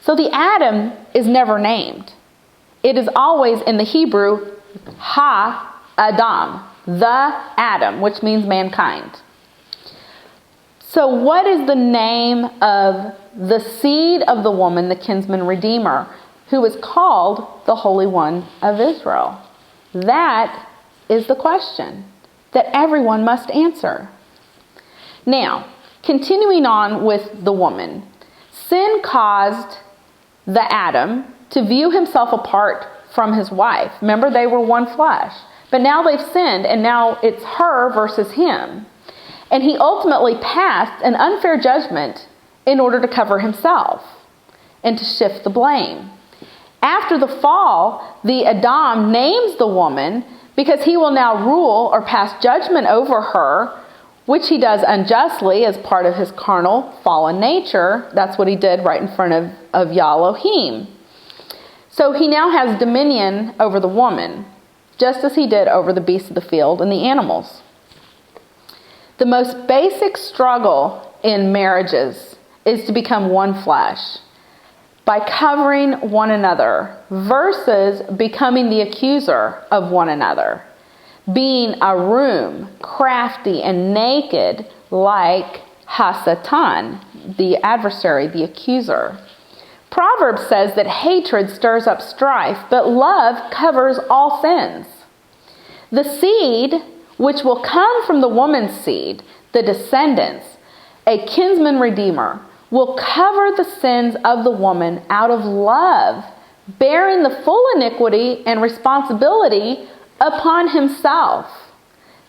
So the Adam is never named. It is always in the Hebrew, Ha-Adam, the Adam, which means mankind. So what is the name of the seed of the woman, the kinsman redeemer? who is called the Holy One of Israel? That is the question that everyone must answer. Now, continuing on with the woman. Sin caused the Adam to view himself apart from his wife. Remember, they were one flesh. But now they've sinned, and now it's her versus him. And he ultimately passed an unfair judgment in order to cover himself and to shift the blame. After the fall, the Adam names the woman because he will now rule or pass judgment over her, which he does unjustly as part of his carnal, fallen nature. That's what he did right in front of Elohim. So he now has dominion over the woman, just as he did over the beasts of the field and the animals. The most basic struggle in marriages is to become one flesh by covering one another versus becoming the accuser of one another, being arum, crafty, and naked like Hasatan, the adversary, the accuser. Proverbs says that hatred stirs up strife, but love covers all sins. The seed, which will come from the woman's seed, the descendants, a kinsman redeemer, will cover the sins of the woman out of love, bearing the full iniquity and responsibility upon himself.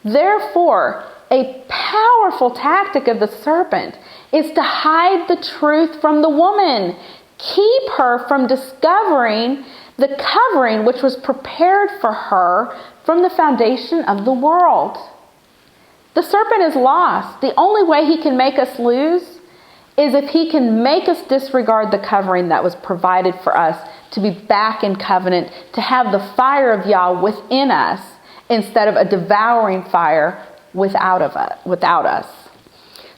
Therefore, a powerful tactic of the serpent is to hide the truth from the woman, keep her from discovering the covering which was prepared for her from the foundation of the world. The serpent is lost. The only way he can make us lose is if he can make us disregard the covering that was provided for us to be back in covenant, to have the fire of Yah within us instead of a devouring fire without us.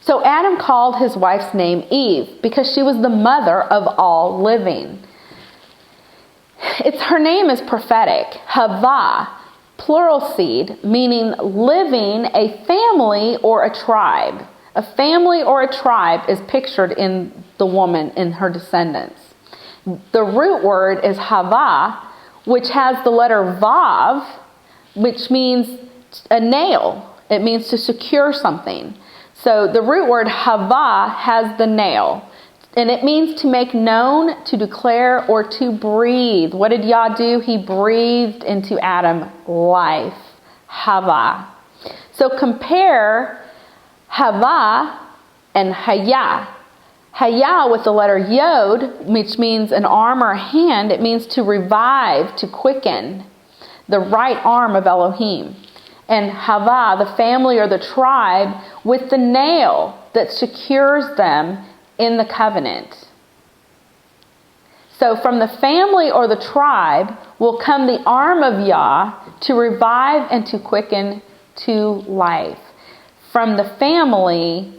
So Adam called his wife's name Eve because she was the mother of all living. Her name is prophetic. Havah, plural seed, meaning living, a family or a tribe. A family or a tribe is pictured in the woman in her descendants. The root word is Havah, which has the letter Vav, which means a nail. It means to secure something. So the root word Havah has the nail. And it means to make known, to declare, or to breathe. What did Yah do? He breathed into Adam life. Havah. So compare Havah and Hayah. Hayah with the letter Yod, which means an arm or a hand. It means to revive, to quicken. The right arm of Elohim. And Havah, the family or the tribe, with the nail that secures them in the covenant. So from the family or the tribe will come the arm of Yah to revive and to quicken to life. From the family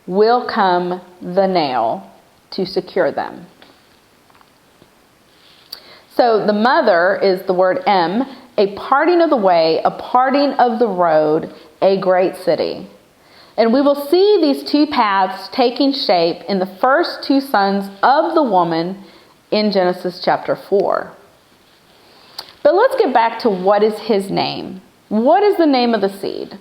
will come the nail to secure them. So the mother is the word M, a parting of the way, a parting of the road, a great city. And we will see these two paths taking shape in the first two sons of the woman in Genesis chapter 4. But let's get back to what is his name. What is the name of the seed?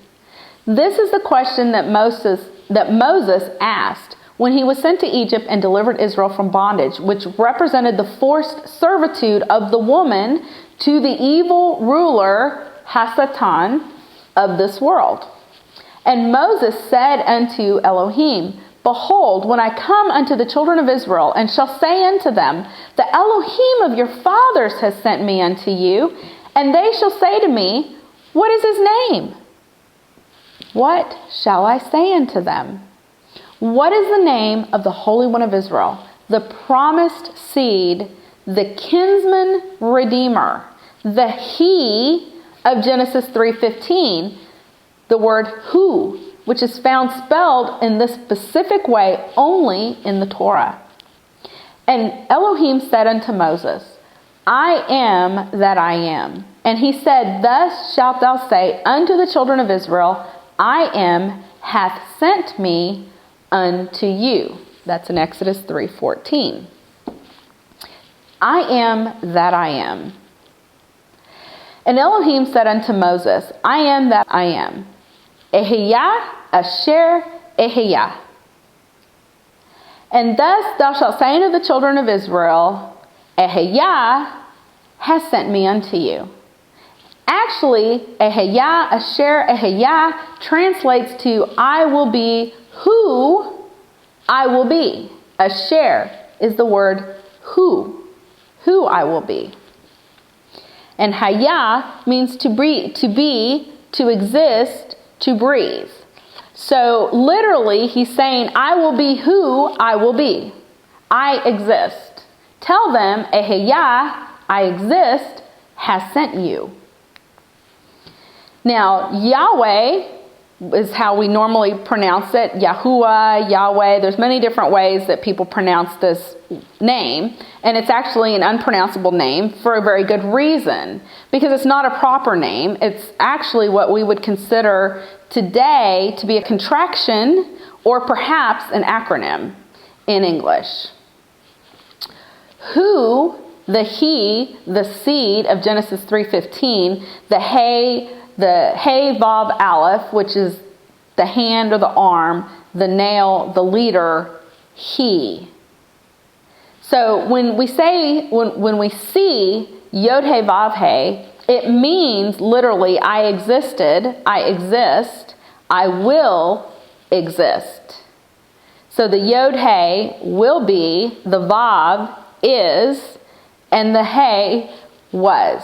This is the question that Moses asked when he was sent to Egypt and delivered Israel from bondage, which represented the forced servitude of the woman to the evil ruler Hasatan of this world. And Moses said unto Elohim, Behold, when I come unto the children of Israel, and shall say unto them, The Elohim of your fathers has sent me unto you, and they shall say to me, What is his name? What shall I say unto them? What is the name of the Holy One of Israel, the promised seed, the kinsman redeemer, the he of Genesis 3:15, the word who, which is found spelled in this specific way only in the Torah. And Elohim said unto Moses, I am that I am. And he said, Thus shalt thou say unto the children of Israel, I am hath sent me unto you. That's in Exodus 3:14. I am that I am. And Elohim said unto Moses, I am that I am. Ehiyah asher ehiyah. And thus thou shalt say unto the children of Israel, Ehiyah has sent me unto you. Actually, Ehiyah asher ehiyah translates to I will be who I will be. Asher is the word who I will be. And hayah means to be, to exist, to breathe. So literally he's saying, I will be who I will be. I exist. Tell them, Ehiyah, I exist, has sent you. Now, Yahweh is how we normally pronounce it. Yahuwah, Yahweh. There's many different ways that people pronounce this name. And it's actually an unpronounceable name for a very good reason. Because it's not a proper name. It's actually what we would consider today to be a contraction or perhaps an acronym in English. Who, the he, the seed of Genesis 3:15, the hey vav aleph, which is the hand or the arm, the nail, the leader, he. So when we see yod hey vav hey, it means literally I existed, I exist, I will exist. So the yod hey will be, the vav is, and the hey was.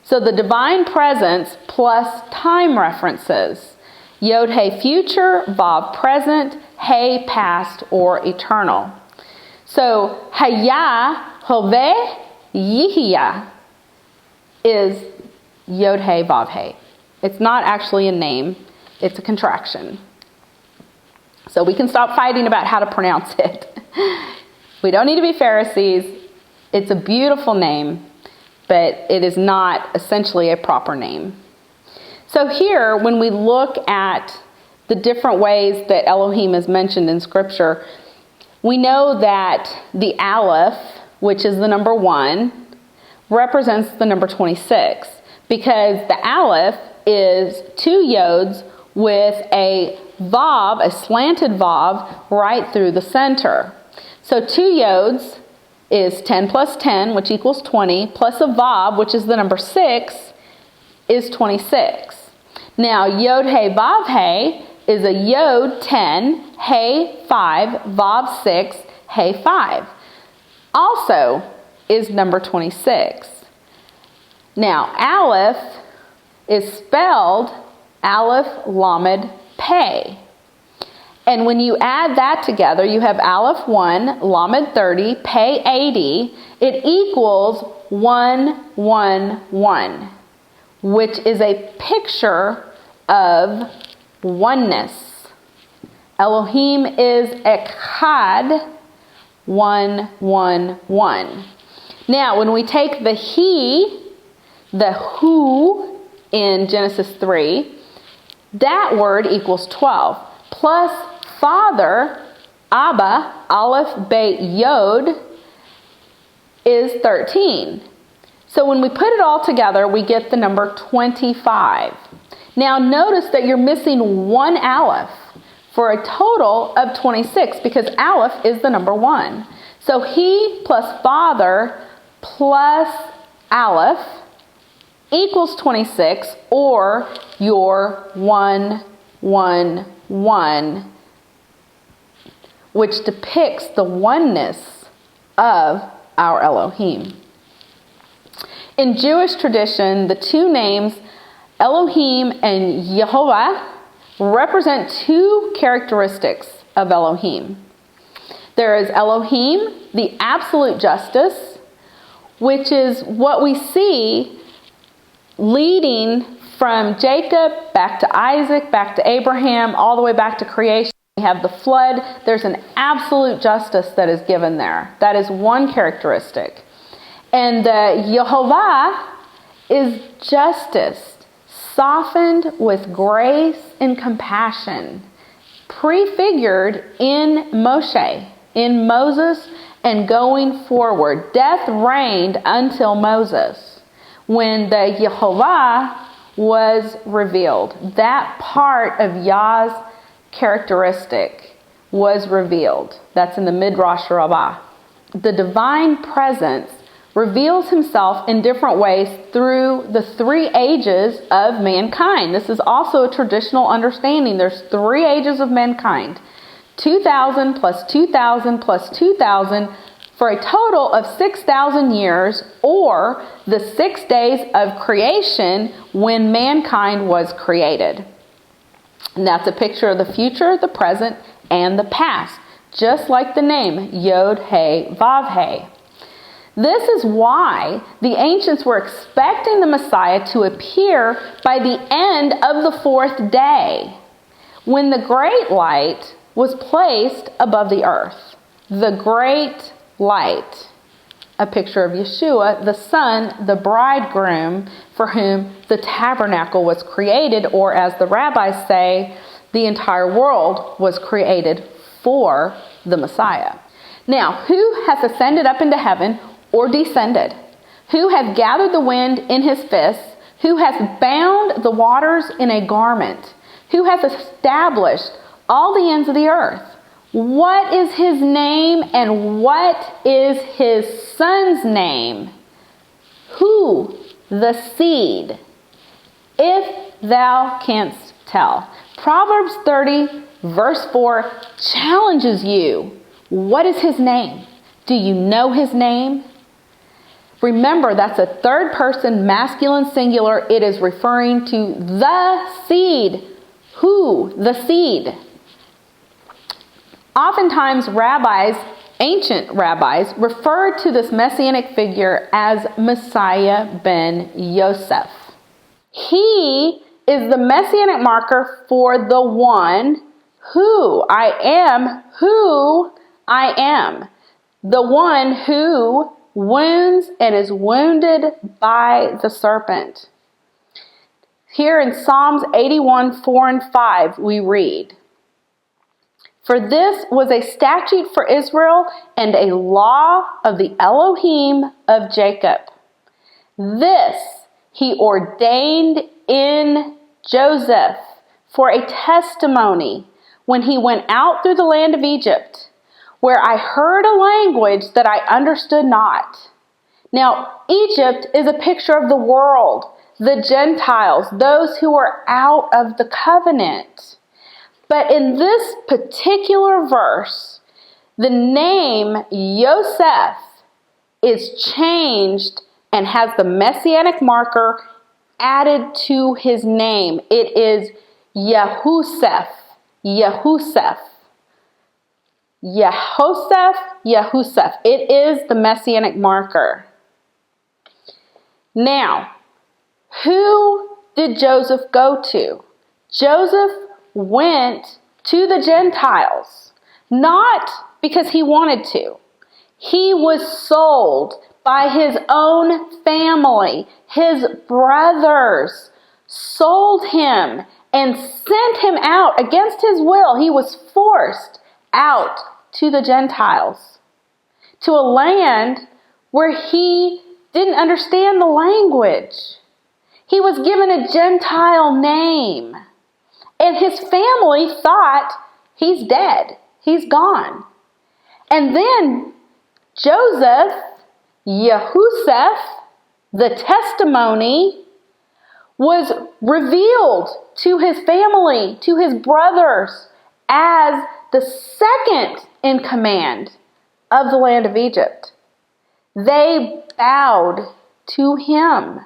So the divine presence plus time references. Yod hey future, vav present, hey past or eternal. So hayah, hoveh, yihiyah is yod hey vav hey. It's not actually a name, it's a contraction. So we can stop fighting about how to pronounce it. We don't need to be Pharisees. It's a beautiful name, but it is not essentially a proper name. So here, when we look at the different ways that Elohim is mentioned in Scripture, we know that the Aleph, which is the number 1, represents the number 26, because the Aleph is 2 yods with a vav, a slanted vav, right through the center. So 2 yods is 10 plus 10, which equals 20, plus a vav, which is the number 6, is 26. Now, yod hey vav hey is a yod 10, hey 5, vav 6, hey 5. Also is number 26. Now, Aleph is spelled Aleph Lamed Pei. And when you add that together, you have Aleph 1, Lamed 30, Pei 80. It equals 111, which is a picture of oneness. Elohim is Echad, 111. Now, when we take the he, the who in Genesis 3, that word equals 12. Plus Father, Abba, Aleph, Beit, Yod, is 13. So when we put it all together, we get the number 25. Now notice that you're missing 1 Aleph for a total of 26, because Aleph is the number 1. So he plus Father plus Aleph equals 26, or your 111, which depicts the oneness of our Elohim. In Jewish tradition, the 2 names Elohim and Yehovah represent 2 characteristics of Elohim. There is Elohim, the absolute justice, which is what we see leading from Jacob back to Isaac, back to Abraham, all the way back to creation. We have the flood. There's an absolute justice that is given there. That is one characteristic. And Yehovah is justice, softened with grace and compassion, prefigured in Moshe, in Moses, and going forward. Death reigned until Moses, when the Yehovah was revealed. That part of Yah's characteristic was revealed. That's in the Midrash Rabbah. The divine presence reveals himself in different ways through the 3 ages of mankind. This is also a traditional understanding. There's 3 ages of mankind. 2,000 plus 2,000 plus 2,000 for a total of 6,000 years, or the 6 days of creation when mankind was created. And that's a picture of the future, the present, and the past, just like the name Yod He Vav He. This is why the ancients were expecting the Messiah to appear by the end of the 4th day, when the great light was placed above the earth. The great light, a picture of Yeshua, the Son, the bridegroom, for whom the tabernacle was created, or as the rabbis say, the entire world was created for the Messiah. Now, who hath ascended up into heaven, or descended? Who hath gathered the wind in his fists? Who hath bound the waters in a garment? Who hath established all the ends of the earth? What is his name, and what is his son's name? Who? The seed, if thou canst tell. Proverbs 30, verse 4 challenges you. What is his name? Do you know his name? Remember, that's a 3rd person masculine singular. It is referring to the seed. Who? The seed. Oftentimes, ancient rabbis, referred to this messianic figure as Messiah ben Yosef. He is the messianic marker for the one who I am. The one who wounds and is wounded by the serpent. Here in Psalms 81, 4 and 5, we read, "For this was a statute for Israel and a law of the Elohim of Jacob. This he ordained in Joseph for a testimony when he went out through the land of Egypt, where I heard a language that I understood not." Now, Egypt is a picture of the world, the Gentiles, those who are out of the covenant. But in this particular verse, the name Yosef is changed and has the messianic marker added to his name. It is Yehusef. Yehusef. Yehoseph, Yehusef. It is the messianic marker. Now, who did Joseph go to? Joseph went to the Gentiles, not because he wanted to. He was sold by his own family. His brothers sold him and sent him out against his will. He was forced out to the Gentiles, to a land where he didn't understand the language. He was given a Gentile name, and his family thought he's dead, he's gone. And then Joseph, Yehusef, the testimony, was revealed to his family, to his brothers, as the second in command of the land of Egypt. They bowed to him.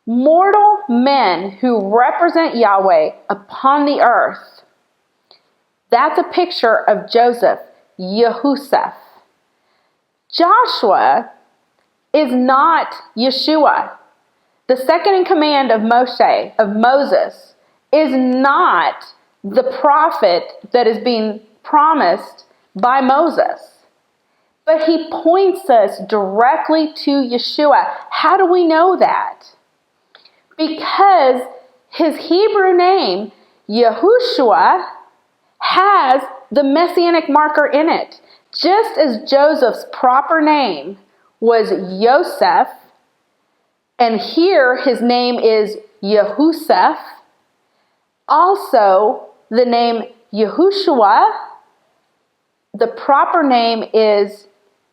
Mortal men who represent Yahweh upon the earth. That's a picture of Joseph, Yehusef. Joshua is not Yeshua. The second in command of Moses, is not the prophet that is being promised by Moses. But he points us directly to Yeshua. How do we know that? Because his Hebrew name, Yahushua, has the messianic marker in it. Just as Joseph's proper name was Yosef, and here his name is Yehusef, also the name Yahushua, the proper name is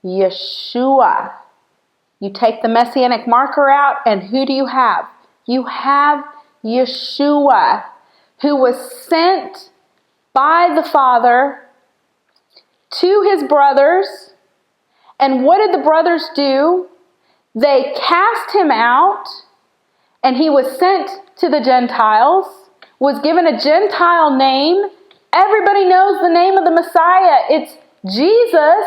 Yeshua. You take the messianic marker out, and who do you have? You have Yeshua, who was sent by the Father to his brothers. And what did the brothers do? They cast him out, and he was sent to the Gentiles, was given a Gentile name. Everybody knows the name of the Messiah. It's Jesus,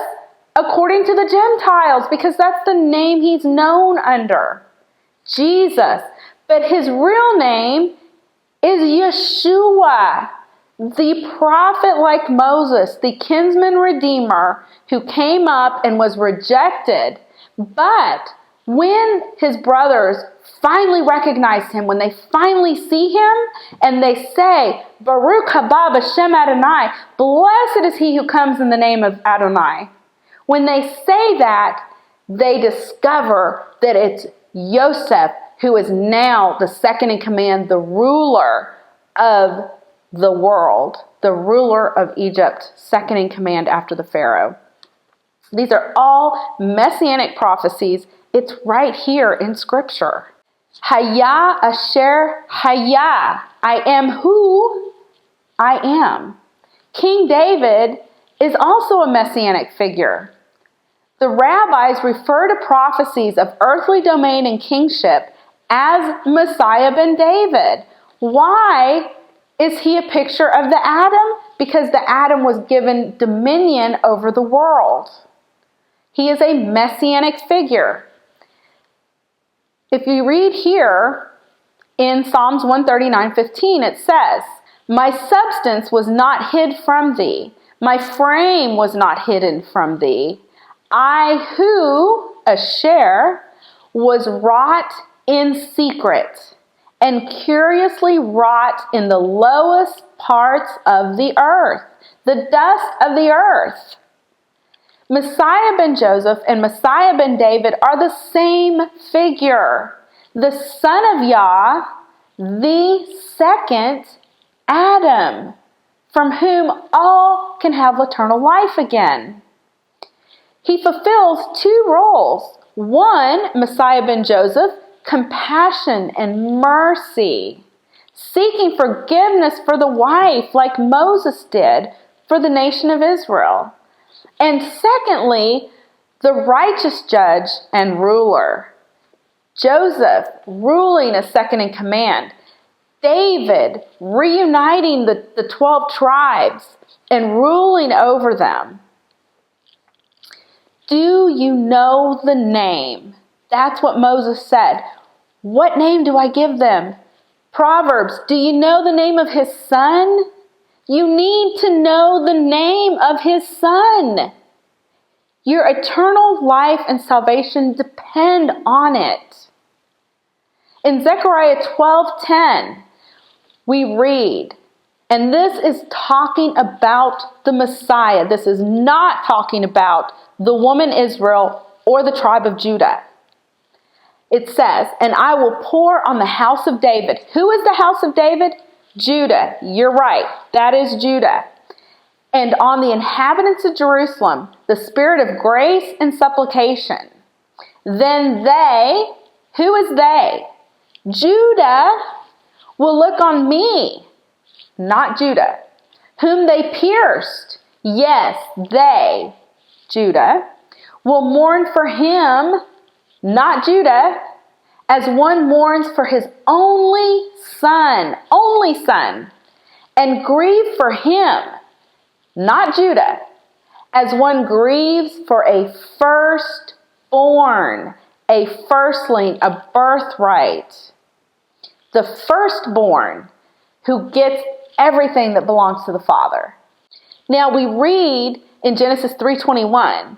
according to the Gentiles, because that's the name he's known under. Jesus. But his real name is Yeshua, the prophet like Moses, the kinsman redeemer who came up and was rejected. But when his brothers finally recognize him, when they finally see him, and they say, Baruch haba b'shem Adonai, blessed is he who comes in the name of Adonai. When they say that, they discover that it's Yosef who is now the second in command, the ruler of the world, the ruler of Egypt, second in command after the Pharaoh. These are all messianic prophecies. It's right here in Scripture. Haya asher haya. I am who I am. King David is also a messianic figure. The rabbis refer to prophecies of earthly domain and kingship as Messiah ben David. Why is he a picture of the Adam? Because the Adam was given dominion over the world. He is a messianic figure. If you read here in Psalms 139:15, it says, My substance was not hid from thee. My frame was not hidden from thee. I who, Asher, was wrought in secret and curiously wrought in the lowest parts of the earth, the dust of the earth. Messiah ben Joseph and Messiah ben David are the same figure. The son of Yah, the second Adam, from whom all can have eternal life again. He fulfills two roles. One, Messiah ben Joseph, compassion and mercy, seeking forgiveness for the wife like Moses did for the nation of Israel. And secondly, the righteous judge and ruler. Joseph ruling as second in command. David reuniting the 12 tribes and ruling over them. Do you know the name? That's what Moses said. What name do I give them? Proverbs, do you know the name of his son? You need to know the name of his son. Your eternal life and salvation depend on it. In Zechariah 12:10, we read, and this is talking about the Messiah. This is not talking about the woman Israel or the tribe of Judah. It says, and I will pour on the house of David. Who is the house of David? Judah. You're right. That is Judah. And on the inhabitants of Jerusalem, the spirit of grace and supplication. Then they, who is they? Judah will look on me, not Judah, whom they pierced. Yes, they, Judah, will mourn for him, not Judah, as one mourns for his only son, and grieve for him, not Judah, as one grieves for a firstborn, a firstling, a birthright. The firstborn who gets everything that belongs to the Father. Now we read in Genesis 3:21,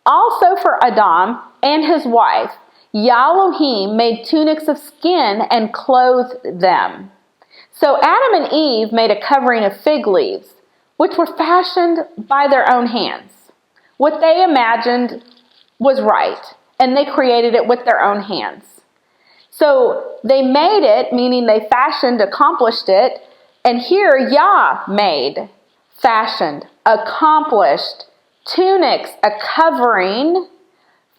also for Adam and his wife, Yah Elohim made tunics of skin and clothed them. So Adam and Eve made a covering of fig leaves, which were fashioned by their own hands. what they imagined was right, and they created it with their own hands. So they made it, meaning they fashioned, accomplished it, and here Yah made, fashioned, accomplished tunics, a covering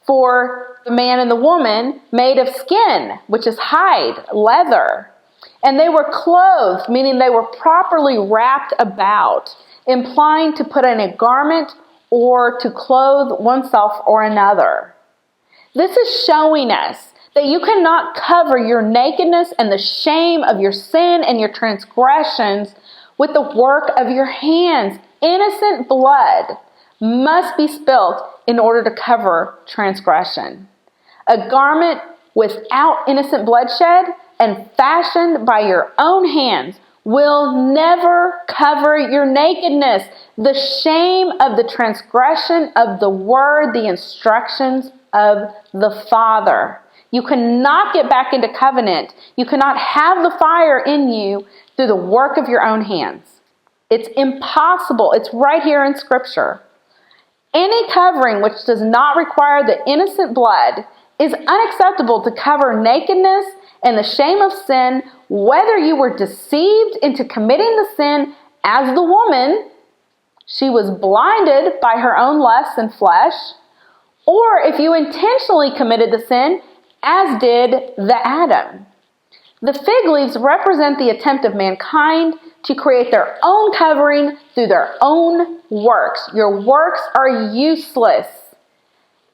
for the man and the woman made of skin, which is hide, leather. And they were clothed, meaning they were properly wrapped about, implying to put on a garment or to clothe oneself or another. This is showing us that you cannot cover your nakedness and the shame of your sin and your transgressions with the work of your hands. Innocent blood must be spilt in order to cover transgression. A garment without innocent bloodshed and fashioned by your own hands will never cover your nakedness, the shame of the transgression of the word, the instructions of the Father. You cannot get back into covenant. You cannot have the fire in you through the work of your own hands. It's impossible. It's right here in Scripture. Any covering which does not require the innocent blood is unacceptable to cover nakedness and the shame of sin, whether you were deceived into committing the sin as the woman, she was blinded by her own lusts and flesh, or if you intentionally committed the sin, as did the Adam. The fig leaves represent the attempt of mankind to create their own covering through their own works. Your works are useless.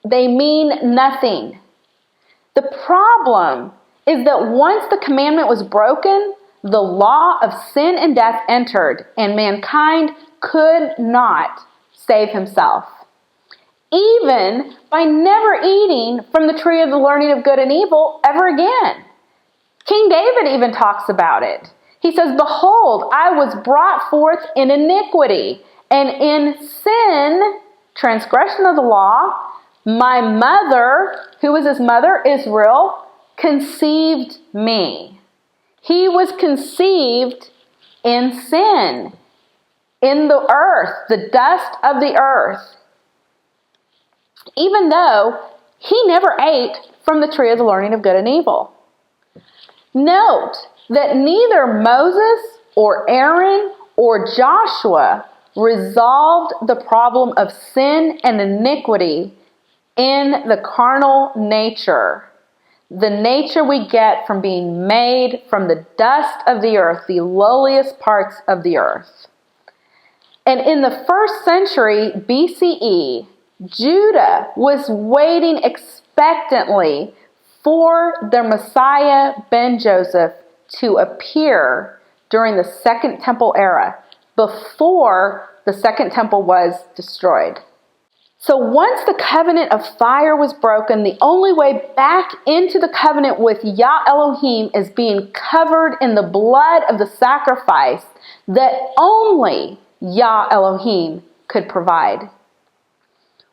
They mean nothing. The problem is that once the commandment was broken, the law of sin and death entered, and mankind could not save himself, even by never eating from the tree of the learning of good and evil ever again. King David even talks about it. He says, "Behold, I was brought forth in iniquity, and in sin, transgression of the law, my mother," who was his mother? Israel, "conceived me." He was conceived in sin, in the earth, the dust of the earth, even though he never ate from the tree of the learning of good and evil. Note that neither Moses or Aaron or Joshua resolved the problem of sin and iniquity in the carnal nature, the nature we get from being made from the dust of the earth, the lowliest parts of the earth. And in the 1st century BCE, Judah was waiting expectantly for their Messiah ben Joseph to appear during the Second Temple era, before the Second Temple was destroyed. So once the covenant of fire was broken, the only way back into the covenant with Yah Elohim is being covered in the blood of the sacrifice that only Yah Elohim could provide.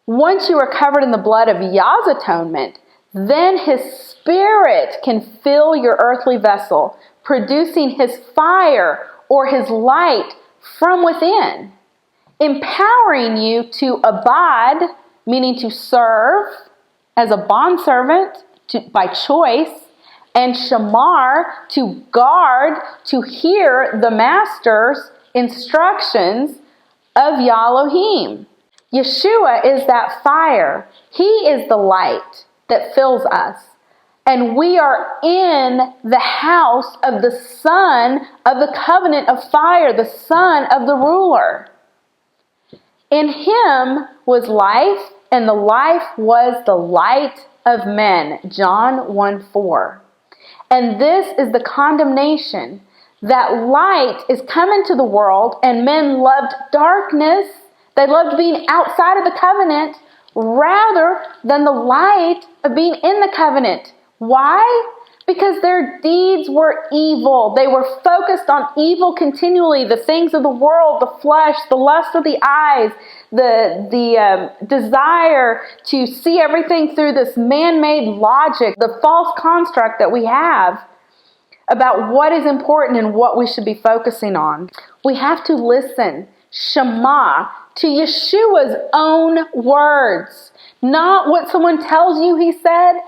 Once you are covered in the blood of Yah's atonement, then His Spirit can fill your earthly vessel, producing His fire or His light from within, empowering you to abide, meaning to serve as a bondservant by choice, and shamar, to guard, to hear the Master's instructions of Yah Elohim. Yeshua is that fire. He is the light that fills us. And we are in the house of the Son of the covenant of fire, the Son of the ruler. In Him was life, and the life was the light of men. John 1:4. And this is the condemnation, that light is come into the world, and men loved darkness. They loved being outside of the covenant rather than the light of being in the covenant. Why? Because their deeds were evil. They were focused on evil continually. The things of the world, the flesh, the lust of the eyes, the desire to see everything through this man-made logic, the false construct that we have about what is important and what we should be focusing on. We have to listen Shema, to Yeshua's own words. Not what someone tells you he said,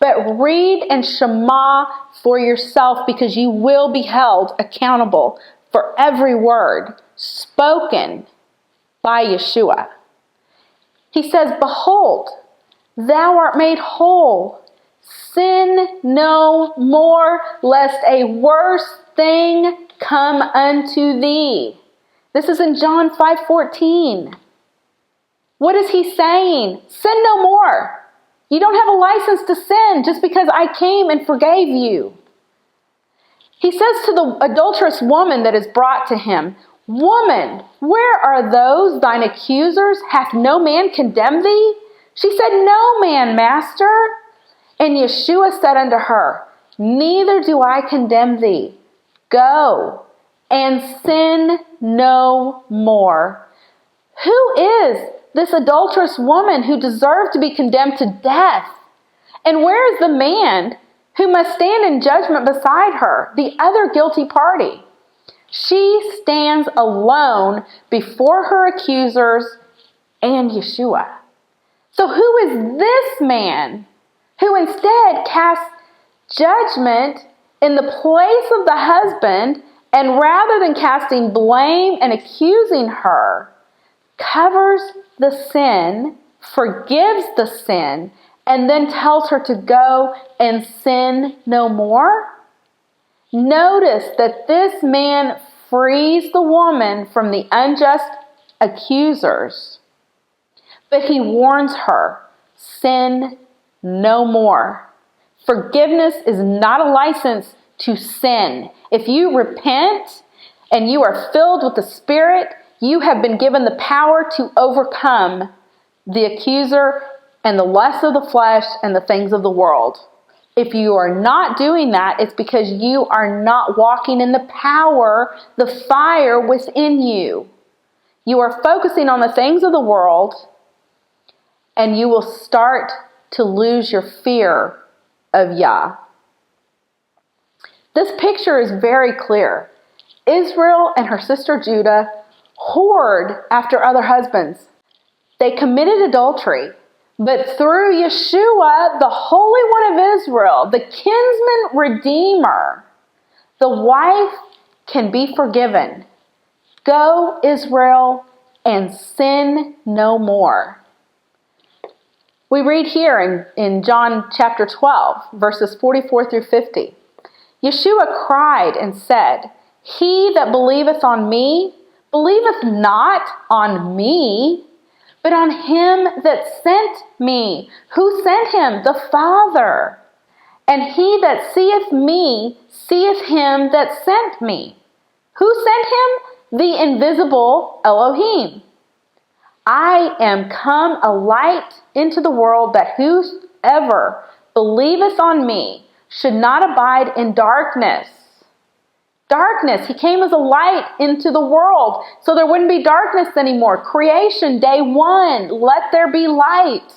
but read and Shema for yourself, because you will be held accountable for every word spoken by Yeshua. He says, behold, thou art made whole. Sin no more, lest a worse thing come unto thee. This is in John 5:14. What is he saying? Sin no more. You don't have a license to sin just because I came and forgave you. He says to the adulterous woman that is brought to him, Woman, where are those thine accusers? Hath no man condemned thee? She said, No man, Master. And Yeshua said unto her, Neither do I condemn thee. Go and sin no more. Who is this adulterous woman who deserved to be condemned to death? And where is the man who must stand in judgment beside her, the other guilty party? She stands alone before her accusers and Yeshua. So who is this man who instead casts judgment in the place of the husband, and rather than casting blame and accusing her, covers the sin, forgives the sin, and then tells her to go and sin no more? Notice that this man frees the woman from the unjust accusers, but he warns her, sin no more. Forgiveness is not a license to sin. If you repent and you are filled with the Spirit, you have been given the power to overcome the accuser and the lusts of the flesh and the things of the world. If you are not doing that, it's because you are not walking in the power, the fire within you. You are focusing on the things of the world, and you will start to lose your fear of Yah. This picture is very clear. Israel and her sister Judah whored after other husbands. They committed adultery. But through Yeshua, the Holy One of Israel, the kinsman redeemer, the wife can be forgiven. Go, Israel, and sin no more. We read here in John chapter 12, verses 44 through 50. Yeshua cried and said, He that believeth on me, believeth not on me, but on him that sent me. Who sent him? The Father. And he that seeth me, seeth him that sent me. Who sent him? The invisible Elohim. I am come a light into the world, that whoever believeth on me should not abide in darkness. Darkness. He came as a light into the world, so there wouldn't be darkness anymore. Creation, day one, let there be light.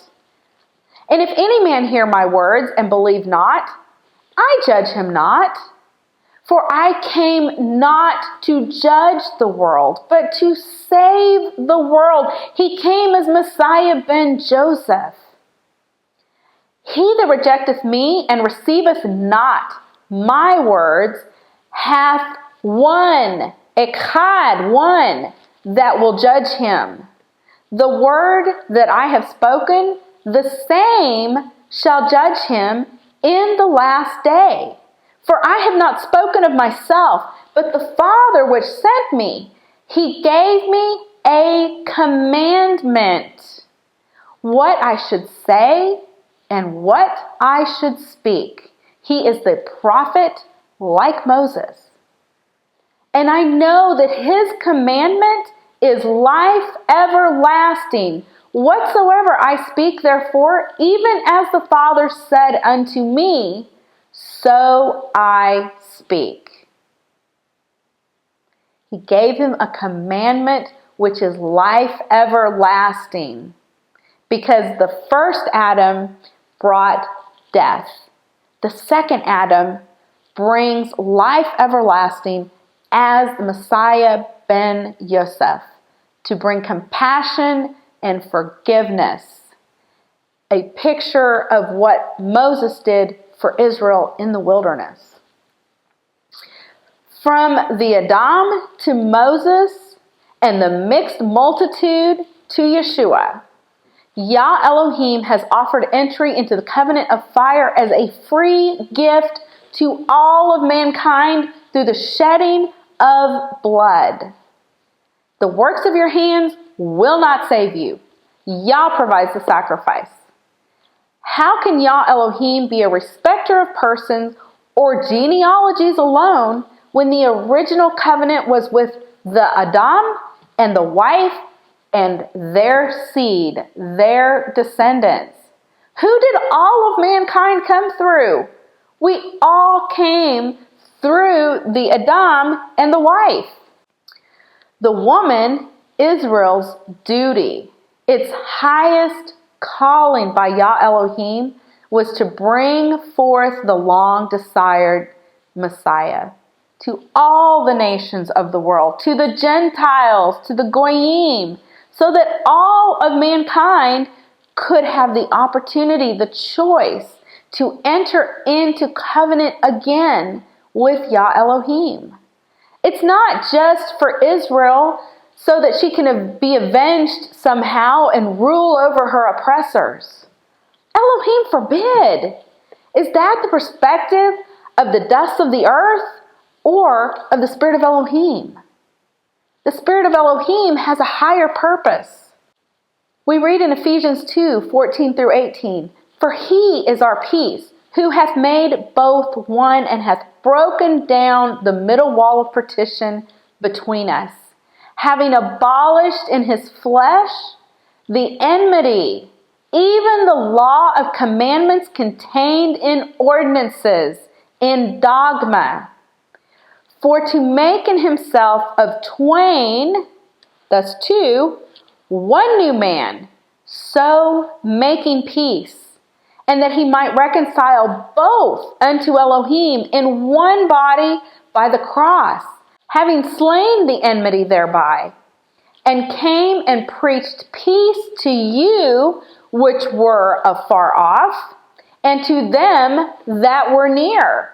And if any man hear my words and believe not, I judge him not. For I came not to judge the world, but to save the world. He came as Messiah ben Joseph. He that rejecteth me and receiveth not my words hath one, echad, one, that will judge him. The word that I have spoken, the same shall judge him in the last day. For I have not spoken of myself, but the Father which sent me, he gave me a commandment, what I should say and what I should speak. He is the prophet like Moses. And I know that his commandment is life everlasting. Whatsoever I speak, therefore, even as the Father said unto me, so I speak. He gave him a commandment which is life everlasting, because the first Adam brought death. The second Adam brings life everlasting as the Messiah ben Yosef, to bring compassion and forgiveness. A picture of what Moses did for Israel in the wilderness. From the Adam to Moses and the mixed multitude to Yeshua, Yah Elohim has offered entry into the covenant of fire as a free gift to all of mankind through the shedding of blood. The works of your hands will not save you. Yah provides the sacrifice. How can Yah Elohim be a respecter of persons or genealogies alone when the original covenant was with the Adam and the wife and their seed, their descendants? Who did all of mankind come through? We all came through the Adam and the wife. The woman, Israel's duty, its highest calling by Yah Elohim, was to bring forth the long-desired Messiah to all the nations of the world, to the Gentiles, to the Goyim, so that all of mankind could have the opportunity, the choice, to enter into covenant again with Yah Elohim. It's not just for Israel so that she can be avenged somehow and rule over her oppressors. Elohim forbid. Is that the perspective of the dust of the earth or of the Spirit of Elohim? The Spirit of Elohim has a higher purpose. We read in Ephesians 2:14 through 18, "For he is our peace, who hath made both one and hath broken down the middle wall of partition between us, having abolished in his flesh the enmity, even the law of commandments contained in ordinances, in dogma, for to make in himself of twain," that's two, "one new man, so making peace, and that he might reconcile both unto Elohim in one body by the cross, having slain the enmity thereby, and came and preached peace to you which were afar off, and to them that were near.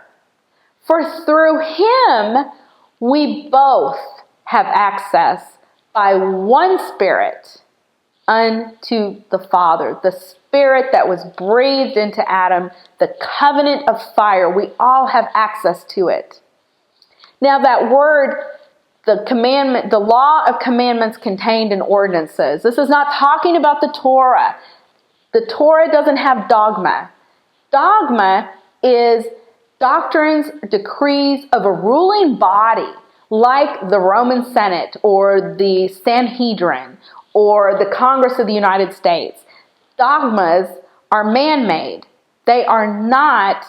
For through him we both have access by one Spirit unto the Father." The Spirit that was breathed into Adam, the covenant of fire. We all have access to it. Now that word, the commandment, the law of commandments contained in ordinances. This is not talking about the Torah. The Torah doesn't have dogma. Dogma is doctrines, decrees of a ruling body, like the Roman Senate or the Sanhedrin or the Congress of the United States. Dogmas are man-made. They are not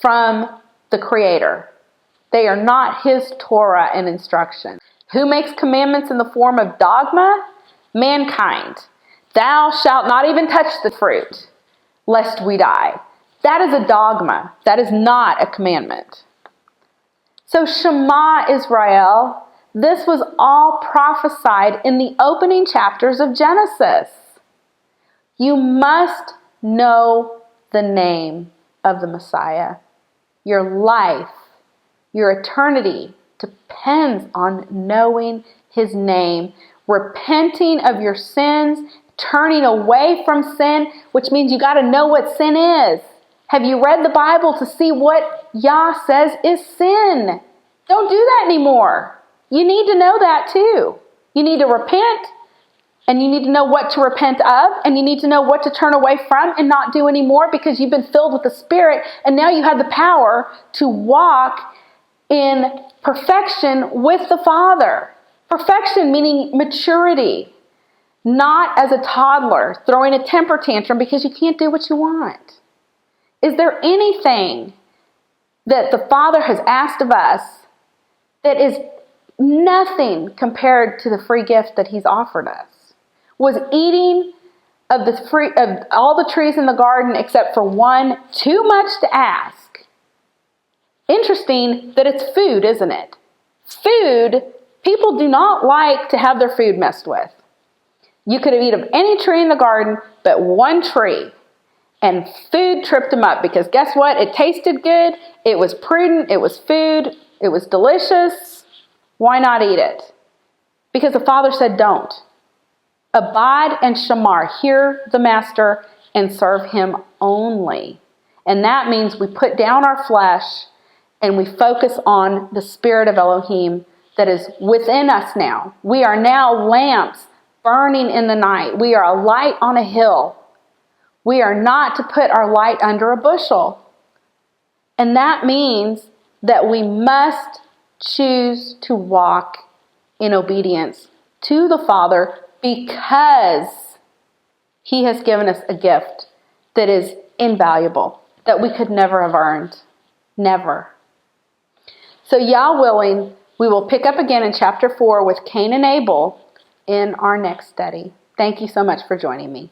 from the Creator. They are not His Torah and instruction. Who makes commandments in the form of dogma? Mankind. "Thou shalt not even touch the fruit, lest we die." That is a dogma. That is not a commandment. So Shema Israel, this was all prophesied in the opening chapters of Genesis. You must know the name of the Messiah. Your life, your eternity depends on knowing His name, repenting of your sins, turning away from sin, which means you got to know what sin is. Have you read the Bible to see what Yah says is sin? Don't do that anymore. You need to know that too. You need to repent. And you need to know what to repent of, and you need to know what to turn away from and not do anymore, because you've been filled with the Spirit, and now you have the power to walk in perfection with the Father. Perfection meaning maturity, not as a toddler throwing a temper tantrum because you can't do what you want. Is there anything that the Father has asked of us that is nothing compared to the free gift that He's offered us? Was eating of all the trees in the garden except for one too much to ask? Interesting that it's food, isn't it? Food People do not like to have their food messed with. You could have eaten of any tree in the garden but one tree, and food tripped them up, because guess what? It tasted good, it was prudent, it was food, it was delicious. Why not eat it? Because the Father said don't. Abide and shamar, hear the Master and serve him only. And that means we put down our flesh and we focus on the Spirit of Elohim that is within us now. We are now lamps burning in the night. We are a light on a hill. We are not to put our light under a bushel. And that means that we must choose to walk in obedience to the Father, because he has given us a gift that is invaluable, that we could never have earned. Never. So, Yah willing, we will pick up again in chapter 4 with Cain and Abel in our next study. Thank you so much for joining me.